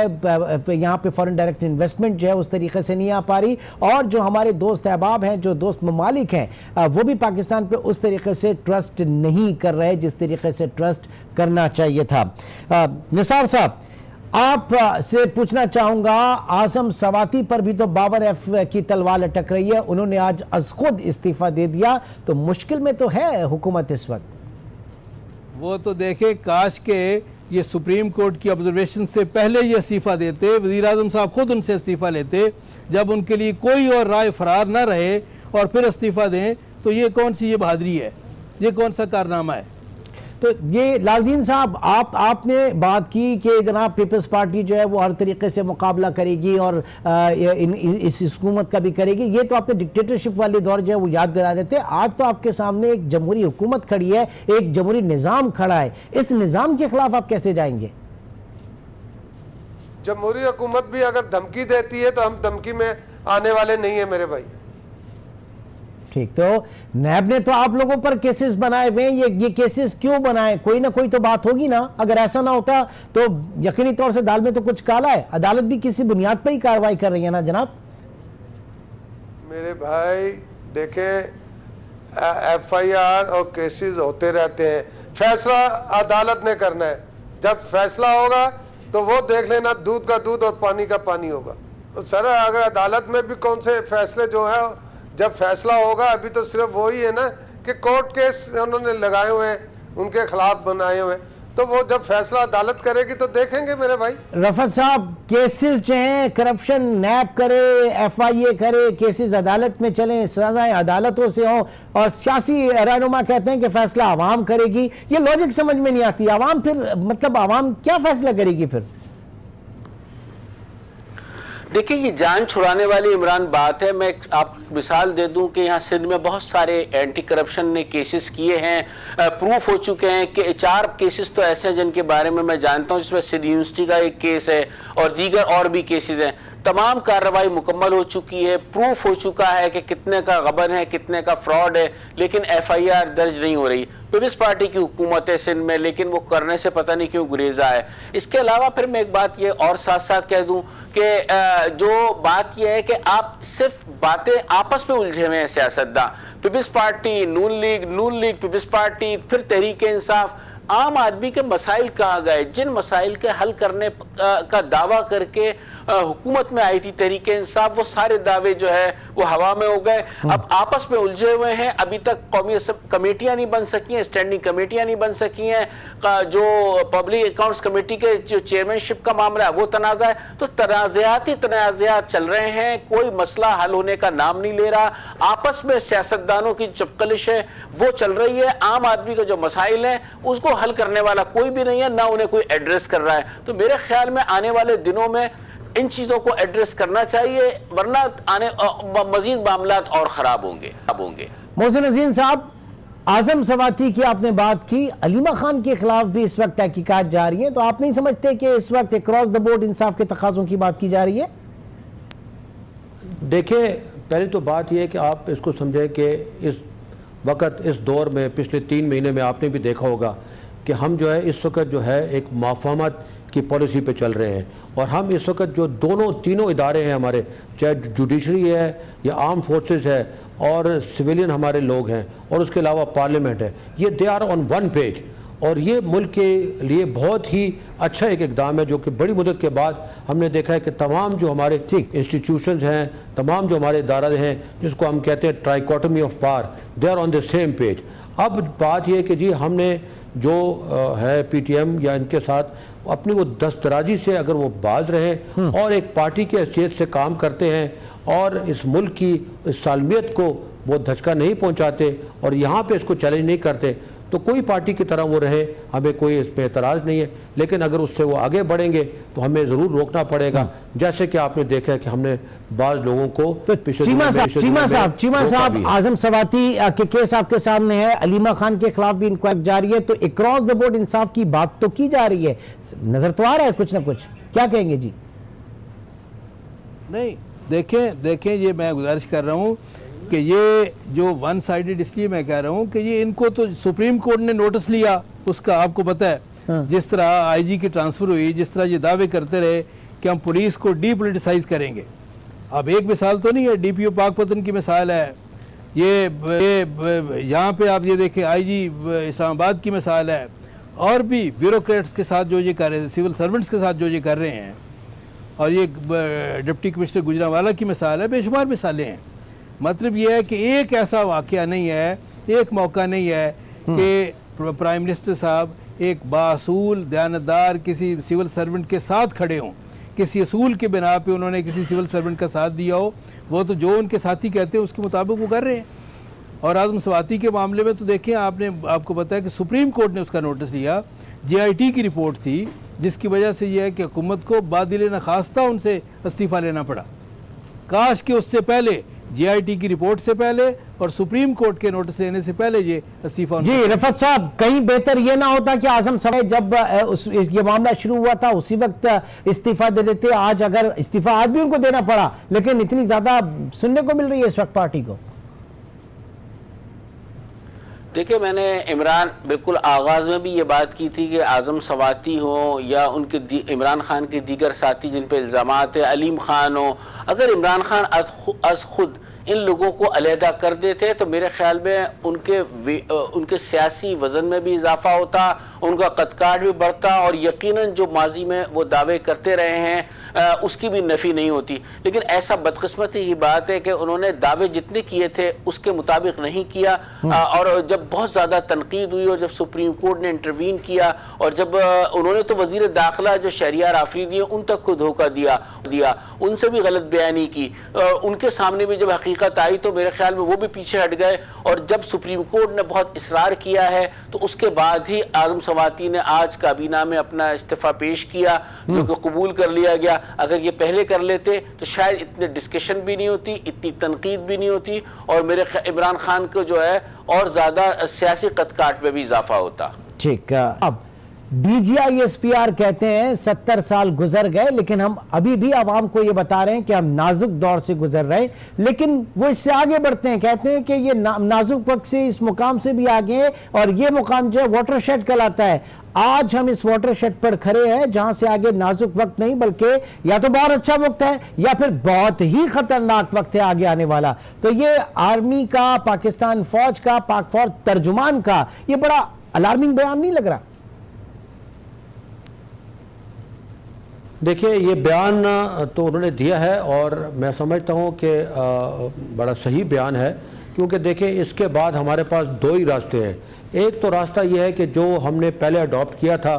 यहाँ पे फॉरेन डायरेक्ट इन्वेस्टमेंट जो है उस तरीके से नहीं आ पा रही, और जो हमारे दोस्त अहबाब हैं, जो दोस्त ममालिक हैं, वो भी पाकिस्तान पे उस तरीके से ट्रस्ट नहीं कर रहे जिस तरीके से ट्रस्ट करना चाहिए था। निसार साहब, आप से पूछना चाहूंगा, आजम सवाती पर भी तो बाबर एफ की तलवार लटक रही है, उन्होंने आज अज खुद इस्तीफा दे दिया, तो मुश्किल में तो है हुकूमत इस वक्त। वो तो देखे, काश के ये सुप्रीम कोर्ट की ऑब्जर्वेशन से पहले ये इस्तीफा देते, वज़ीर आज़म साहब खुद उनसे इस्तीफा लेते, जब उनके लिए कोई और राय फरार न रहे और फिर इस्तीफ़ा दें, तो ये कौन सी ये बहादुरी है, ये कौन सा कारनामा है? तो ये लालदीन साहब आपने बात की कि जनाब पीपल्स पार्टी जो है वो हर तरीके से मुकाबला करेगी और इस हुकूमत का भी करेगी। ये तो आपने डिक्टेटरशिप वाले दौर जो है वो याद दिला रहे थे। आज तो आपके सामने एक जमहूरी हुकूमत खड़ी है, एक जमहूरी निज़ाम खड़ा है। इस निज़ाम के खिलाफ आप कैसे जाएंगे? जमहूरी हुकूमत भी अगर धमकी देती है तो हम धमकी में आने वाले नहीं है मेरे भाई। ठीक, तो नैब ने तो आप लोगों पर केसेस बनाए हुए हैं, ये केसेस क्यों बनाए? कोई ना कोई तो बात होगी ना। अगर ऐसा ना होता तो यकीनी तौर से दाल में तो कुछ काला है। अदालत भी किसी बुनियाद पर ही कार्रवाई कर रही है ना जनाब। मेरे भाई देखें, FIR और केसेस होते रहते हैं, फैसला अदालत ने करना है। जब फैसला होगा तो वो देख लेना, दूध का दूध और पानी का पानी होगा। तो सर अगर अदालत में भी कौन से फैसले जो है, जब फैसला होगा, अभी तो सिर्फ वही है ना कि कोर्ट केस उन्होंने लगाए हुए हैं, उनके खिलाफ बनाए हुए, तो वो जब फैसला अदालत करेगी तो देखेंगे मेरे भाई। रफत साहब, केसेस जो हैं करप्शन नैब करे, FIA करे, केसेस अदालत में चलें, सजाएं अदालतों से हों, और सियासी रहनुमा कहते हैं कि फैसला आवाम करेगी। ये लॉजिक समझ में नहीं आती। आवाम फिर मतलब आवाम क्या फैसला करेगी फिर? देखिए, ये जान छुड़ाने वाली इमरान बात है। मैं आपको मिसाल दे दूं कि यहाँ सिंध में बहुत सारे एंटी करप्शन ने केसेस किए हैं, प्रूफ हो चुके हैं कि 4 केसेस तो ऐसे हैं जिनके बारे में मैं जानता हूँ, जिसमें सिंध यूनिवर्सिटी का एक केस है और दीगर और भी केसेस हैं। तमाम कार्रवाई मुकम्मल हो चुकी है, प्रूफ हो चुका है कि कितने का गबन है, कितने का फ्रॉड है, लेकिन FIR दर्ज नहीं हो रही। पीपल्स पार्टी की हुकूमत है सिंध में, लेकिन वो करने से पता नहीं क्यों गुरेजा है। इसके अलावा फिर मैं एक बात ये और साथ साथ कह दूं कि जो बात यह है कि आप सिर्फ बातें आपस में उलझे हुए हैं सियासतदान, पीपल्स पार्टी, नून लीग पीपल्स पार्टी, फिर तहरीक इंसाफ। आम आदमी के मसाइल कहाँ गए? जिन मसाइल के हल करने का दावा करके हुकूमत में आई थी तहरीक इंसाफ, वो सारे दावे जो है वो हवा में हो गए। अब आपस में उलझे हुए हैं। अभी तक कौमी कमेटियां नहीं बन सकी हैं, स्टैंडिंग कमेटियां नहीं बन सकी हैं। जो पब्लिक अकाउंट्स कमेटी के जो चेयरमैनशिप का मामला है वो तनाज़ा है। तो तनाज़ात चल रहे हैं, कोई मसला हल होने का नाम नहीं ले रहा। आपस में सियासतदानों की चपकलिश है वो चल रही है। आम आदमी का जो मसाइल है उसको हल करने वाला कोई भी नहीं है, ना उन्हें कोई एड्रेस कर रहा है। तो मेरे ख्याल में आने वाले दिनों में इन चीजों को एड्रेस करना चाहिए, वरना आने मजीद मामलात और खराब होंगे। मोहसिन अजीम साहब, आजम सवाती की आपने बात की, अलीमा खान के खिलाफ भी इस वक्त तहकीकात जारी है, तो आप नहीं समझते कि इस वक्त अक्रॉस द बोर्ड इंसाफ के तकाज़ों की बात की जा रही है? देखिए, पहले तो बात यह है कि आप इसको समझें कि इस वक्त, इस दौर में, पिछले 3 महीने में आपने भी देखा होगा कि हम जो है इस वक्त जो है एक माफामत की पॉलिसी पे चल रहे हैं। और हम इस वक्त जो तीनों इदारे हैं हमारे, चाहे जुडिशरी है या आर्म फोर्सेस है और सिविलियन हमारे लोग हैं और उसके अलावा पार्लियामेंट है, ये they are on one page. और ये मुल्क के लिए बहुत ही अच्छा एक इकदाम है जो कि बड़ी मुद्दत के बाद हमने देखा है कि तमाम जो हमारे इंस्टीट्यूशंस हैं, तमाम जो हमारे इदारे हैं, जिसको हम कहते हैं trichotomy of power, they are on the same page. अब बात यह कि जी हमने जो है PTM या इनके साथ अपनी वो दस्तराजी से अगर वो बाज रहे और एक पार्टी की हैसियत से काम करते हैं और इस मुल्क की इस सालमियत को वो धचका नहीं पहुंचाते और यहाँ पे इसको चैलेंज नहीं करते, तो कोई पार्टी की तरह वो रहे, हमें कोई इस पर एतराज़ नहीं है। लेकिन अगर उससे वो आगे बढ़ेंगे तो हमें ज़रूर रोकना पड़ेगा, जैसे कि आपने देखा है कि हमने बाज़ लोगों को तो चीमा साहब आजम सवाती के केस आपके सामने है, अलीमा खान के खिलाफ भी इंक्वायरी जारी है, तो अक्रॉस द बोर्ड इंसाफ की बात तो की जा रही है, नजर तो आ रहा है कुछ ना कुछ, क्या कहेंगे जी? नहीं, देखें ये मैं गुजारिश कर रहा हूँ कि ये जो वन साइडेड, इसलिए मैं कह रहा हूँ कि ये इनको तो सुप्रीम कोर्ट ने नोटिस लिया, उसका आपको पता है। जिस तरह IG की ट्रांसफ़र हुई, जिस तरह ये दावे करते रहे कि हम पुलिस को डीपोलिटिसाइज करेंगे। अब एक मिसाल तो नहीं है, DPO पाकपतन की मिसाल है, ये यहाँ पे आप ये देखें IG इस्लामाबाद की मिसाल है, और भी ब्यूरोक्रेट्स के साथ जो ये कर रहे हैं, सिविल सर्वेंट्स के साथ जो ये कर रहे हैं, और ये डिप्टी कमिश्नर गुजरांवाला की मिसाल है, बेशुमार मिसालें हैं। मतलब यह है कि एक ऐसा वाक़या नहीं है, एक मौका नहीं है कि प्राइम मिनिस्टर साहब एक बासूल दयानतदार किसी सिविल सर्वेंट के साथ खड़े हों किसी असूल के बिना पे उन्होंने किसी सिविल सर्वेंट का साथ दिया हो, वो तो जो उनके साथी कहते हैं उसके मुताबिक वो कर रहे हैं। और आज़म सवाती के मामले में तो देखें, आपको पता है कि सुप्रीम कोर्ट ने उसका नोटिस लिया, JIT की रिपोर्ट थी, जिसकी वजह से यह है कि हुकूमत को बादिल नखास्ता उनसे इस्तीफ़ा लेना पड़ा। काश कि उससे पहले, JIT की रिपोर्ट से पहले और सुप्रीम कोर्ट के नोटिस लेने से पहले ये इस्तीफा। जी रफत साहब, कहीं बेहतर ये ना होता कि आजम सवाई जब ये मामला शुरू हुआ था उसी वक्त इस्तीफा दे देते। आज अगर इस्तीफा आज भी उनको देना पड़ा, लेकिन इतनी ज्यादा सुनने को मिल रही है इस वक्त पार्टी को। देखिए, मैंने इमरान बिल्कुल आगाज़ में भी ये बात की थी कि आज़म सवाती हो या उनके इमरान खान के दीगर साथी जिन पे इल्ज़ामात है, अलीम खान हो, अगर इमरान खान अज खुद इन लोगों को अलहदा कर देते तो मेरे ख्याल में उनके सियासी वज़न में भी इजाफा होता, उनका कदकाठ भी बढ़ता और यकीनन जो माजी में वो दावे करते रहे हैं उसकी भी नफ़ी नहीं होती। लेकिन ऐसा बदकिस्मती की बात है कि उन्होंने दावे जितने किए थे उसके मुताबिक नहीं किया। और जब बहुत ज़्यादा तनकीद हुई और जब सुप्रीम कोर्ट ने इंटरवीन किया और जब उन्होंने तो वज़ीर दाखिला जो शहरियार आफरीदी है उन तक को धोखा दिया, उनसे भी गलत बयानी की, उनके सामने भी जब हकीकत आई तो मेरे ख्याल में वो भी पीछे हट गए। और जब सुप्रीम कोर्ट ने बहुत इसरार किया है तो उसके बाद ही आज़म सवाती ने आज काबीना में अपना इस्तीफ़ा पेश किया, जो कि कबूल कर लिया गया। अगर ये पहले कर लेते तो शायद इतने डिस्कशन भी नहीं होती, इतनी तनकीद भी नहीं होती और मेरे इमरान खान को जो है और ज़्यादा सियासी कदकाठ में भी इजाफा होता। ठीक, अब DGI SPR कहते हैं 70 साल गुजर गए, लेकिन हम अभी भी आवाम को ये बता रहे हैं कि हम नाजुक दौर से गुजर रहे हैं, लेकिन वो इससे आगे बढ़ते हैं। कहते हैं कि ये नाजुक वक्त से इस मुकाम से भी आगे है और ये मुकाम जो है वाटरशेड कहलाता है। आज हम इस वाटरशेड पर खड़े हैं जहां से आगे नाजुक वक्त नहीं बल्कि या तो बहुत अच्छा वक्त है या फिर बहुत ही खतरनाक वक्त है आगे आने वाला। तो ये आर्मी का, पाकिस्तान फौज का, पाक फौज तर्जुमान का ये बड़ा अलार्मिंग बयान नहीं लग रहा? देखिए, ये बयान तो उन्होंने दिया है और मैं समझता हूँ कि बड़ा सही बयान है, क्योंकि देखिए इसके बाद हमारे पास दो ही रास्ते हैं। एक तो रास्ता ये है कि जो हमने पहले अडॉप्ट किया था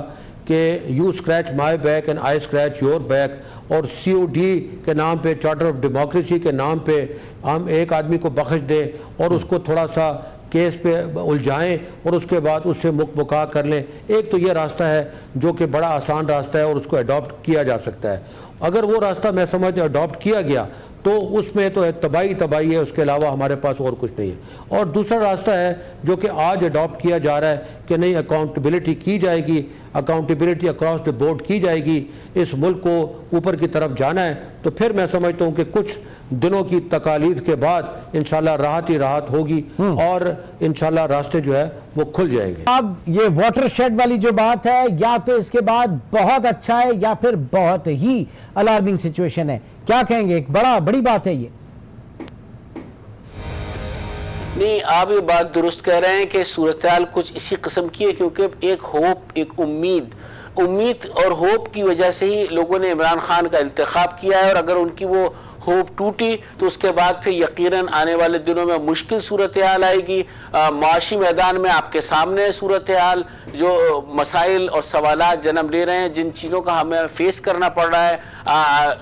कि you scratch my back and I scratch your back, और COD के नाम पे, चार्टर ऑफ डेमोक्रेसी के नाम पे हम एक आदमी को बख्श दें और उसको थोड़ा सा केस पे उलझाएं और उसके बाद उससे मुक्का कर लें। एक तो ये रास्ता है जो कि बड़ा आसान रास्ता है और उसको अडॉप्ट किया जा सकता है। अगर वो रास्ता मैं समझता हूँ अडॉप्ट किया गया तो उसमें तो तबाही है, उसके अलावा हमारे पास और कुछ नहीं है। और दूसरा रास्ता है जो कि आज अडॉप्ट किया जा रहा है कि नहीं, अकाउंटेबिलिटी की जाएगी, अकाउंटेबिलिटी अक्रॉस द बोर्ड की जाएगी, इस मुल्क को ऊपर की तरफ जाना है। तो फिर मैं समझता हूँ कि कुछ दिनों की तकालीफ के बाद इंशाल्लाह राहत ही राहत होगी और इंशाल्लाह रास्ते जो है वो खुल जाएंगे। अब ये वाटरशेड वाली जो बात है, या तो इसके बाद बहुत अच्छा है या फिर बहुत ही अलार्मिंग सिचुएशन है, क्या कहेंगे? एक बड़ी बात है ये। नहीं, आप ये बात दुरुस्त कह रहे हैं कि सूरत-ए-हाल कुछ इसी किस्म की है, क्योंकि एक होप, एक उम्मीद और होप की वजह से ही लोगों ने इमरान खान का इंतखाब किया है। और अगर उनकी वो होप टूटी तो उसके बाद फिर यकीनन आने वाले दिनों में मुश्किल सूरत-ए-हाल आएगी। माशी मैदान में आपके सामने सूरत-ए-हाल, जो मसाइल और सवालात जन्म ले रहे हैं, जिन चीज़ों का हमें फेस करना पड़ रहा है।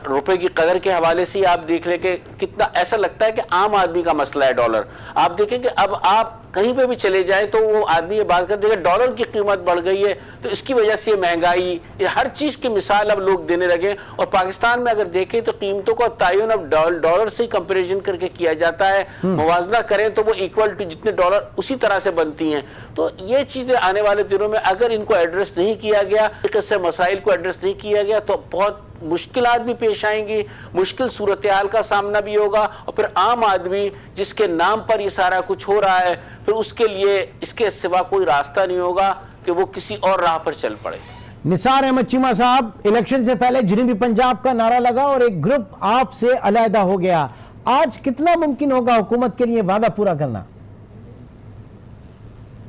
रुपए की कदर के हवाले से आप देख लें कि कितना ऐसा लगता है कि आम आदमी का मसला है डॉलर। आप देखें कि अब आप कहीं पे भी चले जाए तो वो आदमी ये बात कर देगा डॉलर की कीमत बढ़ गई है, तो इसकी वजह से महंगाई, हर चीज़ की मिसाल अब लोग देने लगे। और पाकिस्तान में अगर देखें तो कीमतों का तयन अब डॉलर से ही कंपेरिजन करके किया जाता है। मुवाजना करें तो वो इक्वल टू जितने डॉलर उसी तरह से बनती हैं। तो ये चीज़ें आने वाले दिनों में अगर इनको एड्रेस नहीं किया गया, इससे मसाइल को एड्रेस नहीं किया गया तो बहुत मुश्किलात भी पेश आएंगी, मुश्किल सूरत-ए-हाल का सामना भी होगा। और फिर आम आदमी जिसके नाम पर ये सारा कुछ हो रहा है, फिर उसके लिए इसके सिवा कोई रास्ता नहीं होगा कि वो किसी और राह पर चल पड़े। निसार अहमद चीमा साहब, इलेक्शन से पहले जनूबी पंजाब का नारा लगा और एक ग्रुप आपसे अलहदा हो गया। आज कितना मुमकिन होगा हुकूमत के लिए वादा पूरा करना?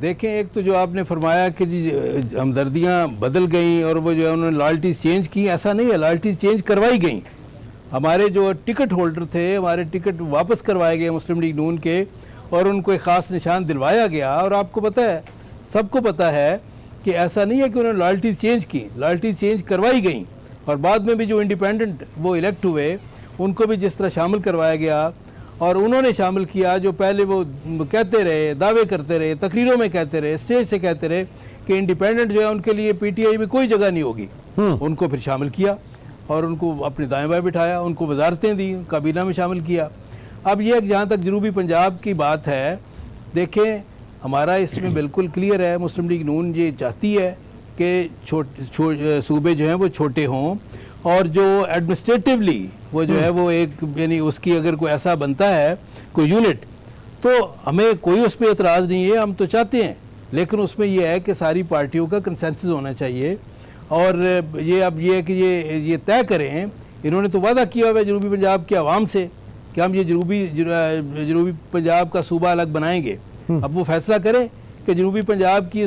देखें, एक तो जो आपने फरमाया कि जी हमदर्दियाँ बदल गई और वो जो है उन्होंने लॉयल्टीज़ चेंज की, ऐसा नहीं है। लॉयल्टीज़ चेंज करवाई गई। हमारे जो टिकट होल्डर थे, हमारे टिकट वापस करवाए गए मुस्लिम लीग नून के और उनको एक ख़ास निशान दिलवाया गया। और आपको पता है, सबको पता है कि ऐसा नहीं है कि उन्होंने लॉयल्टीज़ चेंज की, लॉयल्टीज़ चेंज करवाई गई। और बाद में भी जो इंडिपेंडेंट वो इलेक्ट हुए उनको भी जिस तरह शामिल करवाया गया, और उन्होंने शामिल किया जो पहले वो कहते रहे, दावे करते रहे, तकरीरों में कहते रहे, स्टेज से कहते रहे कि इंडिपेंडेंट जो है उनके लिए पीटीआई में कोई जगह नहीं होगी, उनको फिर शामिल किया और उनको अपने दाएं बाएं बिठाया, उनको वजारतें दी, काबीना में शामिल किया। अब ये जहाँ तक जनूबी पंजाब की बात है, देखें हमारा इसमें बिल्कुल क्लियर है, मुस्लिम लीग नून ये चाहती है कि सूबे जो हैं वो छोटे हों और जो एडमिनिस्ट्रेटिवली वो जो है वो एक यानी उसकी अगर कोई ऐसा बनता है कोई यूनिट, तो हमें कोई उस पर एतराज़ नहीं है, हम तो चाहते हैं, लेकिन उसमें यह है कि सारी पार्टियों का कंसेंसस होना चाहिए। और ये अब ये है कि ये तय करें, इन्होंने तो वादा किया हुआ है जनूबी पंजाब के अवाम से कि हम ये जनूबी पंजाब का सूबा अलग बनाएंगे। अब वो फैसला करें कि जनूबी पंजाब की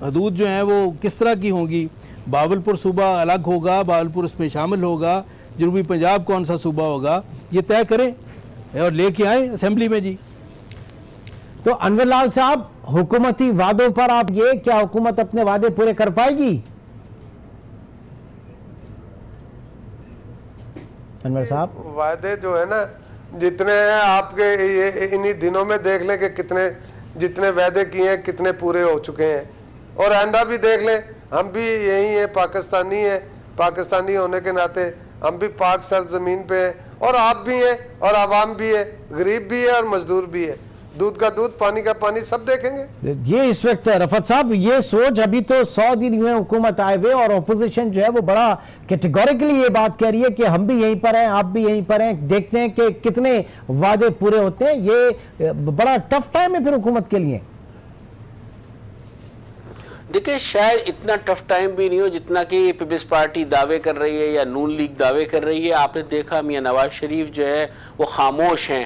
हदूद जो हैं वो किस तरह की होंगी, बावलपुर सूबा अलग होगा, बावलपुर उसमें शामिल होगा, जनूबी पंजाब कौन सा सूबा होगा, ये तय करें और लेके आए असेंबली में जी। तो अनवर लाल साहब, हुकूमती वादों पर आप ये, क्या हुकूमत अपने वादे पूरे कर पाएगी? अनवर साहब, वादे जो है ना जितने हैं आपके ये इन्हीं दिनों में देख लें कि कितने जितने वादे किए हैं कितने पूरे हो चुके हैं, और आइंदा भी देख लें, हम भी यही हैं, पाकिस्तानी हैं, पाकिस्तानी होने के नाते हम भी पाक सरजमीन पे हैं, और आप भी हैं और आवाम भी है, गरीब भी है और मजदूर भी है, दूध का दूध पानी का पानी सब देखेंगे। ये इस वक्त रफत साहब ये सोच, अभी तो 100 दिन हुए हुकूमत आए हुए और ऑपोजिशन जो है वो बड़ा कैटेगोरिकली ये बात कह रही है कि हम भी यहीं पर हैं, आप भी यहीं पर हैं, देखते हैं कि कितने वादे पूरे होते हैं। ये बड़ा टफ टाइम है फिर हुकूमत के लिए। देखिए शायद इतना टफ टाइम भी नहीं हो जितना कि पीपल्स पार्टी दावे कर रही है या नून लीग दावे कर रही है। आपने देखा मियां नवाज शरीफ जो है वो खामोश हैं,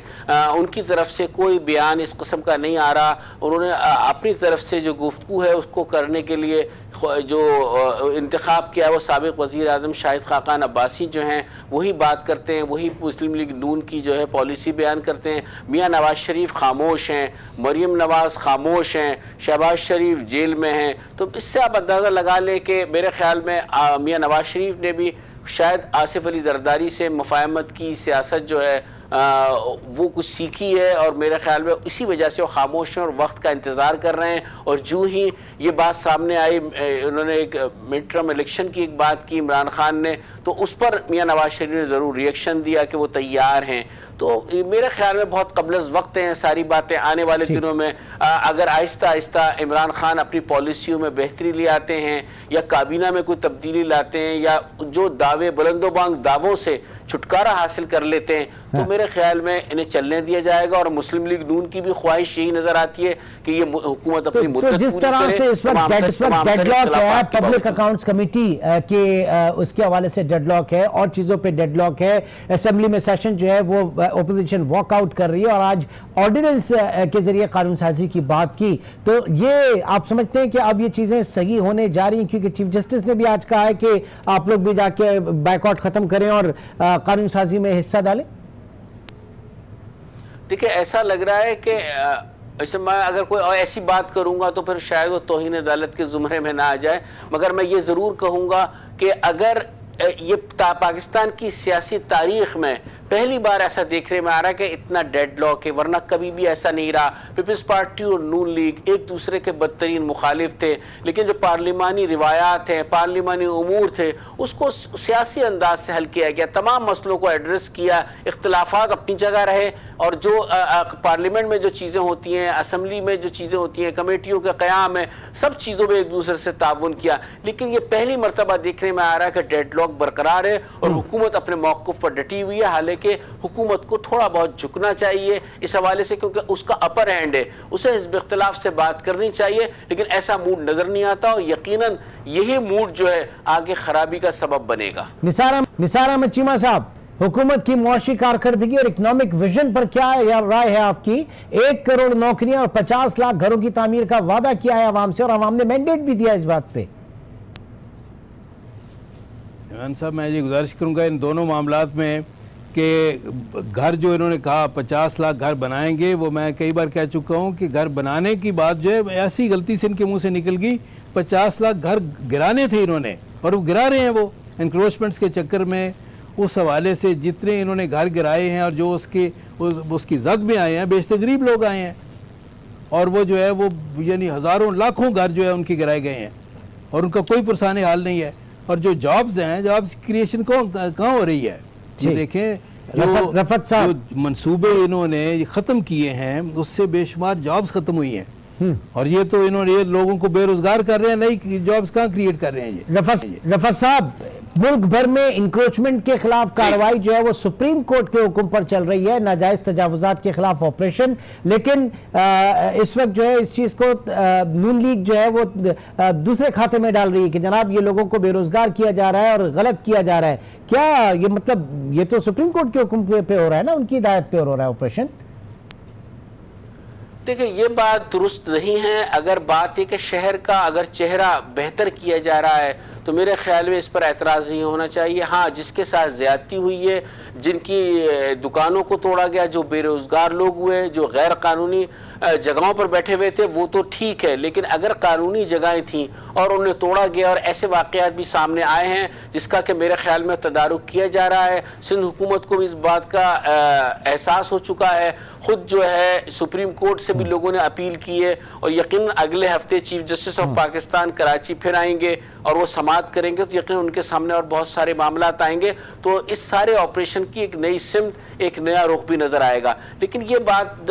उनकी तरफ से कोई बयान इस किस्म का नहीं आ रहा। उन्होंने अपनी तरफ से जो गुफ्तगू है उसको करने के लिए जो इंतखाब किया है वो साबिक़ वज़ीर आज़म शाहिद खाकान अब्बासी जो हैं वही बात करते हैं, वही मुस्लिम लीग नून की जो है पॉलिसी बयान करते हैं। मियां नवाज शरीफ खामोश हैं, मरीम नवाज़ खामोश हैं, शहबाज शरीफ जेल में हैं। तो इससे आप अंदाज़ा लगा लें कि मेरे ख़्याल में मियां नवाज शरीफ ने भी शायद आसिफ अली जरदारी से मुफाहमत की सियासत जो है वो कुछ सीखी है, और मेरे ख्याल में इसी वजह से वो खामोश हैं और वक्त का इंतज़ार कर रहे हैं। और जो ही ये बात सामने आई, उन्होंने एक मिड टर्म इलेक्शन की एक बात की इमरान खान ने, तो उस पर मियां नवाज शरीफ ने ज़रूर रिएक्शन दिया कि वो तैयार हैं। तो मेरे ख्याल में बहुत कबल वक्त हैं सारी बातें। आने वाले दिनों में अगर आहिस्ता आहिस्ता इमरान खान अपनी पॉलिसियों में बेहतरी ले आते हैं या काबीना में कोई तब्दीली लाते हैं या जो दावे बुलंदोबांग दावों से छुटकारा हासिल कर लेते हैं, तो मेरे ख्याल में इन्हें चलने दिया जाएगा। और मुस्लिम लीग नून की भी ख्वाहिश यही नजर आती है कि ये हुकूमत अपनी मुद्दत जिस तरह से इस वक्त डेडलॉक है, पब्लिक अकाउंट्स कमेटी के उसके हवाले से डेडलॉक है और चीजों पे डेडलॉक है, असेंबली में सेशन जो है वो ओपोजिशन वॉकआउट कर रही है और आज ऑर्डिनेंस के जरिए कानून साजी की बात की, तो ये आप समझते हैं कि अब ये चीजें सही होने जा रही हैं? क्योंकि चीफ जस्टिस ने भी आज कहा है कि आप लोग भी जाके बैकआउट खत्म करें और कानून साजी में हिस्सा डालें। देखिए ऐसा लग रहा है कि ऐसे मैं अगर कोई ऐसी बात करूंगा तो फिर शायद वो तौहीन अदालत के जुमरे में ना आ जाए, मगर मैं ये ज़रूर कहूँगा कि अगर ये पाकिस्तान की सियासी तारीख में पहली बार ऐसा देखने में आ रहा है कि इतना डेडलॉक है, वरना कभी भी ऐसा नहीं रहा। पीपल्स पार्टी और नून लीग एक दूसरे के बदतरीन मुखालिफ थे, लेकिन जो पार्लिमानी रिवायात हैं, पार्लिमानी उमूर थे, उसको सियासी अंदाज से हल किया गया, तमाम मसलों को एड्रेस किया, इख्तलाफात अपनी जगह रहे, और जो पार्लियामेंट में जो चीज़ें होती हैं, असम्बली में जो चीज़ें होती हैं, कमेटियों के क़याम है, सब चीज़ों में एक दूसरे से ताउन किया। लेकिन ये पहली मरतबा देखने में आ रहा है कि डेडलॉक बरकरार है और हुकूमत अपने मौक़िफ़ पर डटी हुई है। हालांकि हुकूमत को थोड़ा बहुत झुकना चाहिए इस हवाले से, क्योंकि उसका अपर हैंड है, उसे हिज़्ब इख्तिलाफ से बात करनी चाहिए, लेकिन ऐसा मूड नजर नहीं आता और यकीनन यही मूड जो है आगे खराबी का सबब बनेगा। निसार अहमद चीमा साहब, हुकूमत की मुआशी कारकर्दगी और इकोनॉमिक विजन पर क्या राय है आपकी? 1 करोड़ नौकरियां और 50 लाख घरों की तामीर का वादा किया है आवाम से और आवाम ने मैंडेट भी दिया इस बात पे। इमरान साहब, मैं ये गुजारिश करूंगा इन दोनों मामलात में कि घर जो इन्होंने कहा 50 लाख घर बनाएंगे, वो मैं कई बार कह चुका हूँ कि घर बनाने की बात जो है ऐसी गलती से इनके मुंह से निकल गई, 50 लाख घर गिराने थे इन्होंने और वो गिरा रहे हैं। वो इंक्रोचमेंट्स के चक्कर में उस हवाले से जितने इन्होंने घर गिराए हैं और जो उसकी जद में आए हैं, बेशतर गरीब लोग आए हैं, और वो जो है वो यानी हज़ारों लाखों घर जो है उनके गिराए गए हैं और उनका कोई पुरसाने हाल नहीं है। और जो जॉब्स हैं, जॉब्स क्रिएशन कहाँ हो रही है? ये देखें, रफत साहब, जो मंसूबे इन्होंने ख़त्म किए हैं उससे बेशुमार जॉब्स ख़त्म हुई हैं, और ये तो इन्होंने लोगों को बेरोजगार कर रहे हैं, नई जॉब्स कहाँ क्रिएट कर रहे हैं ये? रफत साहब, मुल्क भर में इंक्रोचमेंट के खिलाफ कार्रवाई जो है वो सुप्रीम कोर्ट के हुक्म पर चल रही है, नाजायज तजावुजात के खिलाफ ऑपरेशन, लेकिन इस वक्त जो है इस चीज को नून लीग जो है वो दूसरे खाते में डाल रही है कि जनाब ये लोगों को बेरोजगार किया जा रहा है और गलत किया जा रहा है। क्या ये मतलब ये तो सुप्रीम कोर्ट के हुक्म पे हो रहा है ना, उनकी हिदायत पे हो रहा है ऑपरेशन? देखिए, ये बात दुरुस्त नहीं है। अगर बात है कि शहर का अगर चेहरा बेहतर किया जा रहा है तो मेरे ख्याल में इस पर एतराज़ नहीं होना चाहिए। हाँ, जिसके साथ ज़्यादती हुई है, जिनकी दुकानों को तोड़ा गया, जो बेरोज़गार लोग हुए, जो गैर कानूनी जगहों पर बैठे हुए थे, वो तो ठीक है, लेकिन अगर कानूनी जगहें थीं और उन्हें तोड़ा गया और ऐसे वाक़यात भी सामने आए हैं जिसका कि मेरे ख्याल में तदारुक किया जा रहा है। सिंध हुकूमत को भी इस बात का एहसास हो चुका है, खुद जो है सुप्रीम कोर्ट से भी लोगों ने अपील की है, और यकीन अगले हफ्ते chief justice of Pakistan Karachi फिर आएंगे और वो समाअत करेंगे, तो यकीन उनके सामने और बहुत सारे मामला आएंगे, तो इस सारे ऑपरेशन की एक नई सिमत, एक नया रुख भी नजर आएगा। लेकिन ये बात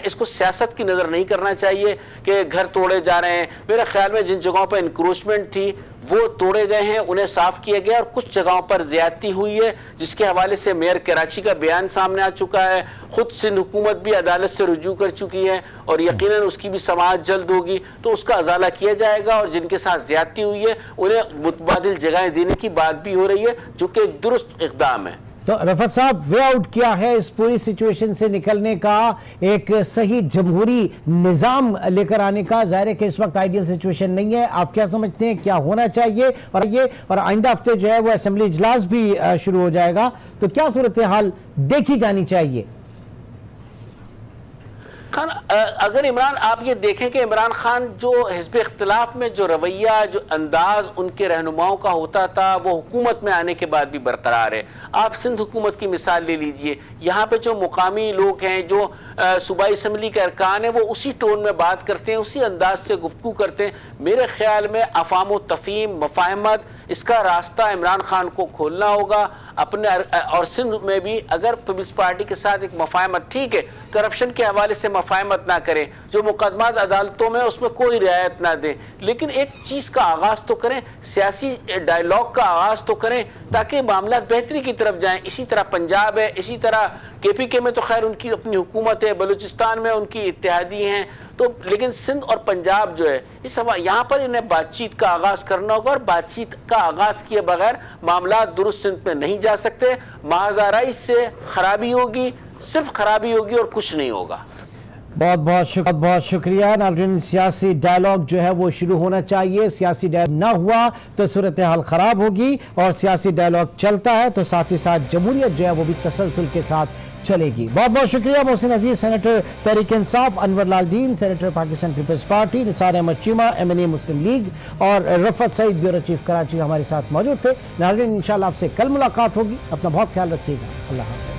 इसको सियासत की नजर नहीं करना चाहिए कि घर तोड़े जा रहे हैं। मेरे ख्याल में जिन जगहों पर इंक्रोचमेंट थी वो तोड़े गए हैं, उन्हें साफ किया गया, और कुछ जगहों पर ज्यादती हुई है जिसके हवाले से मेयर कराची का बयान सामने आ चुका है। खुद सिंध हुकूमत भी अदालत से रुजू कर चुकी है और यकीनन उसकी भी समाअत जल्द होगी, तो उसका अजाला किया जाएगा, और जिनके साथ ज्यादती हुई है उन्हें मुतबादिल जगहें देने की बात भी हो रही है, जो कि एक दुरुस्त इक़दाम है। तो रफत साहब, वे आउट क्या है इस पूरी सिचुएशन से निकलने का, एक सही जमहूरी निज़ाम लेकर आने का? जाहिर है कि इस वक्त आइडियल सिचुएशन नहीं है, आप क्या समझते हैं क्या होना चाहिए? और आइंदा हफ्ते जो है वो असेंबली इजलास भी शुरू हो जाएगा, तो क्या सूरत हाल देखी जानी चाहिए? खान, अगर इमरान, आप ये देखें कि इमरान खान जो हिज़्ब इख्तिलाफ में जो रवैया, जो अंदाज उनके रहनुमाओं का होता था, वो हुकूमत में आने के बाद भी बरकरार है। आप सिंध हुकूमत की मिसाल ले लीजिए, यहाँ पे जो मुकामी लोग हैं, जो सूबाई असम्बली के अरकान हैं, वो उसी टोन में बात करते हैं, उसी अंदाज से गुफ्तगू करते हैं। मेरे ख्याल में अफ़ाम तफ़हीम, मफ़ाहमत, इसका रास्ता इमरान खान को खोलना होगा अपने, और सिंध में भी अगर पीपल्स पार्टी के साथ एक मफ़ाहमत, ठीक है, करप्शन के हवाले से मफ़ाहमत ना करें, जो मुकदमात अदालतों में उसमें कोई रियायत ना दें, लेकिन एक चीज़ का आगाज़ तो करें, सियासी डायलॉग का आगाज़ तो करें, ताकि मामला बेहतरी की तरफ जाएं। इसी तरह पंजाब है, इसी तरह KPK में तो खैर उनकी अपनी हुकूमत है, बलूचिस्तान में उनकी इत्तेहादी हैं, तो लेकिन सिंध और पंजाब जो है इस यहाँ पर इन्हें बातचीत का आगाज़ करना होगा, और बातचीत का आगाज़ किए बगैर मामला दुरुस्त सिंध में नहीं जा सकते। महाज़ाराई से खराबी होगी, सिर्फ खराबी होगी और कुछ नहीं होगा। बहुत शुक्रिया नाज़रीन। सियासी डायलॉग जो है वो शुरू होना चाहिए, सियासी डायलॉग ना हुआ तो सूरत हाल ख़राब होगी, और सियासी डायलॉग चलता है तो साथ ही साथ जमहूरियत जो है वो भी तसलसल के साथ चलेगी। बहुत शुक्रिया Mohsin Aziz, senator Tehreek Insaf, Anwar Lal Deen, senator Pakistan peoples party, Nisar Ahmed Cheema, MNA Muslim league, और रफत सईद, ब्यूरो चीफ कराची हमारे साथ मौजूद थे। नाज़रीन, इंशाअल्लाह आपसे कल मुलाकात होगी। अपना बहुत ख्याल रखिएगा। अल्लाह हाफ़िज़।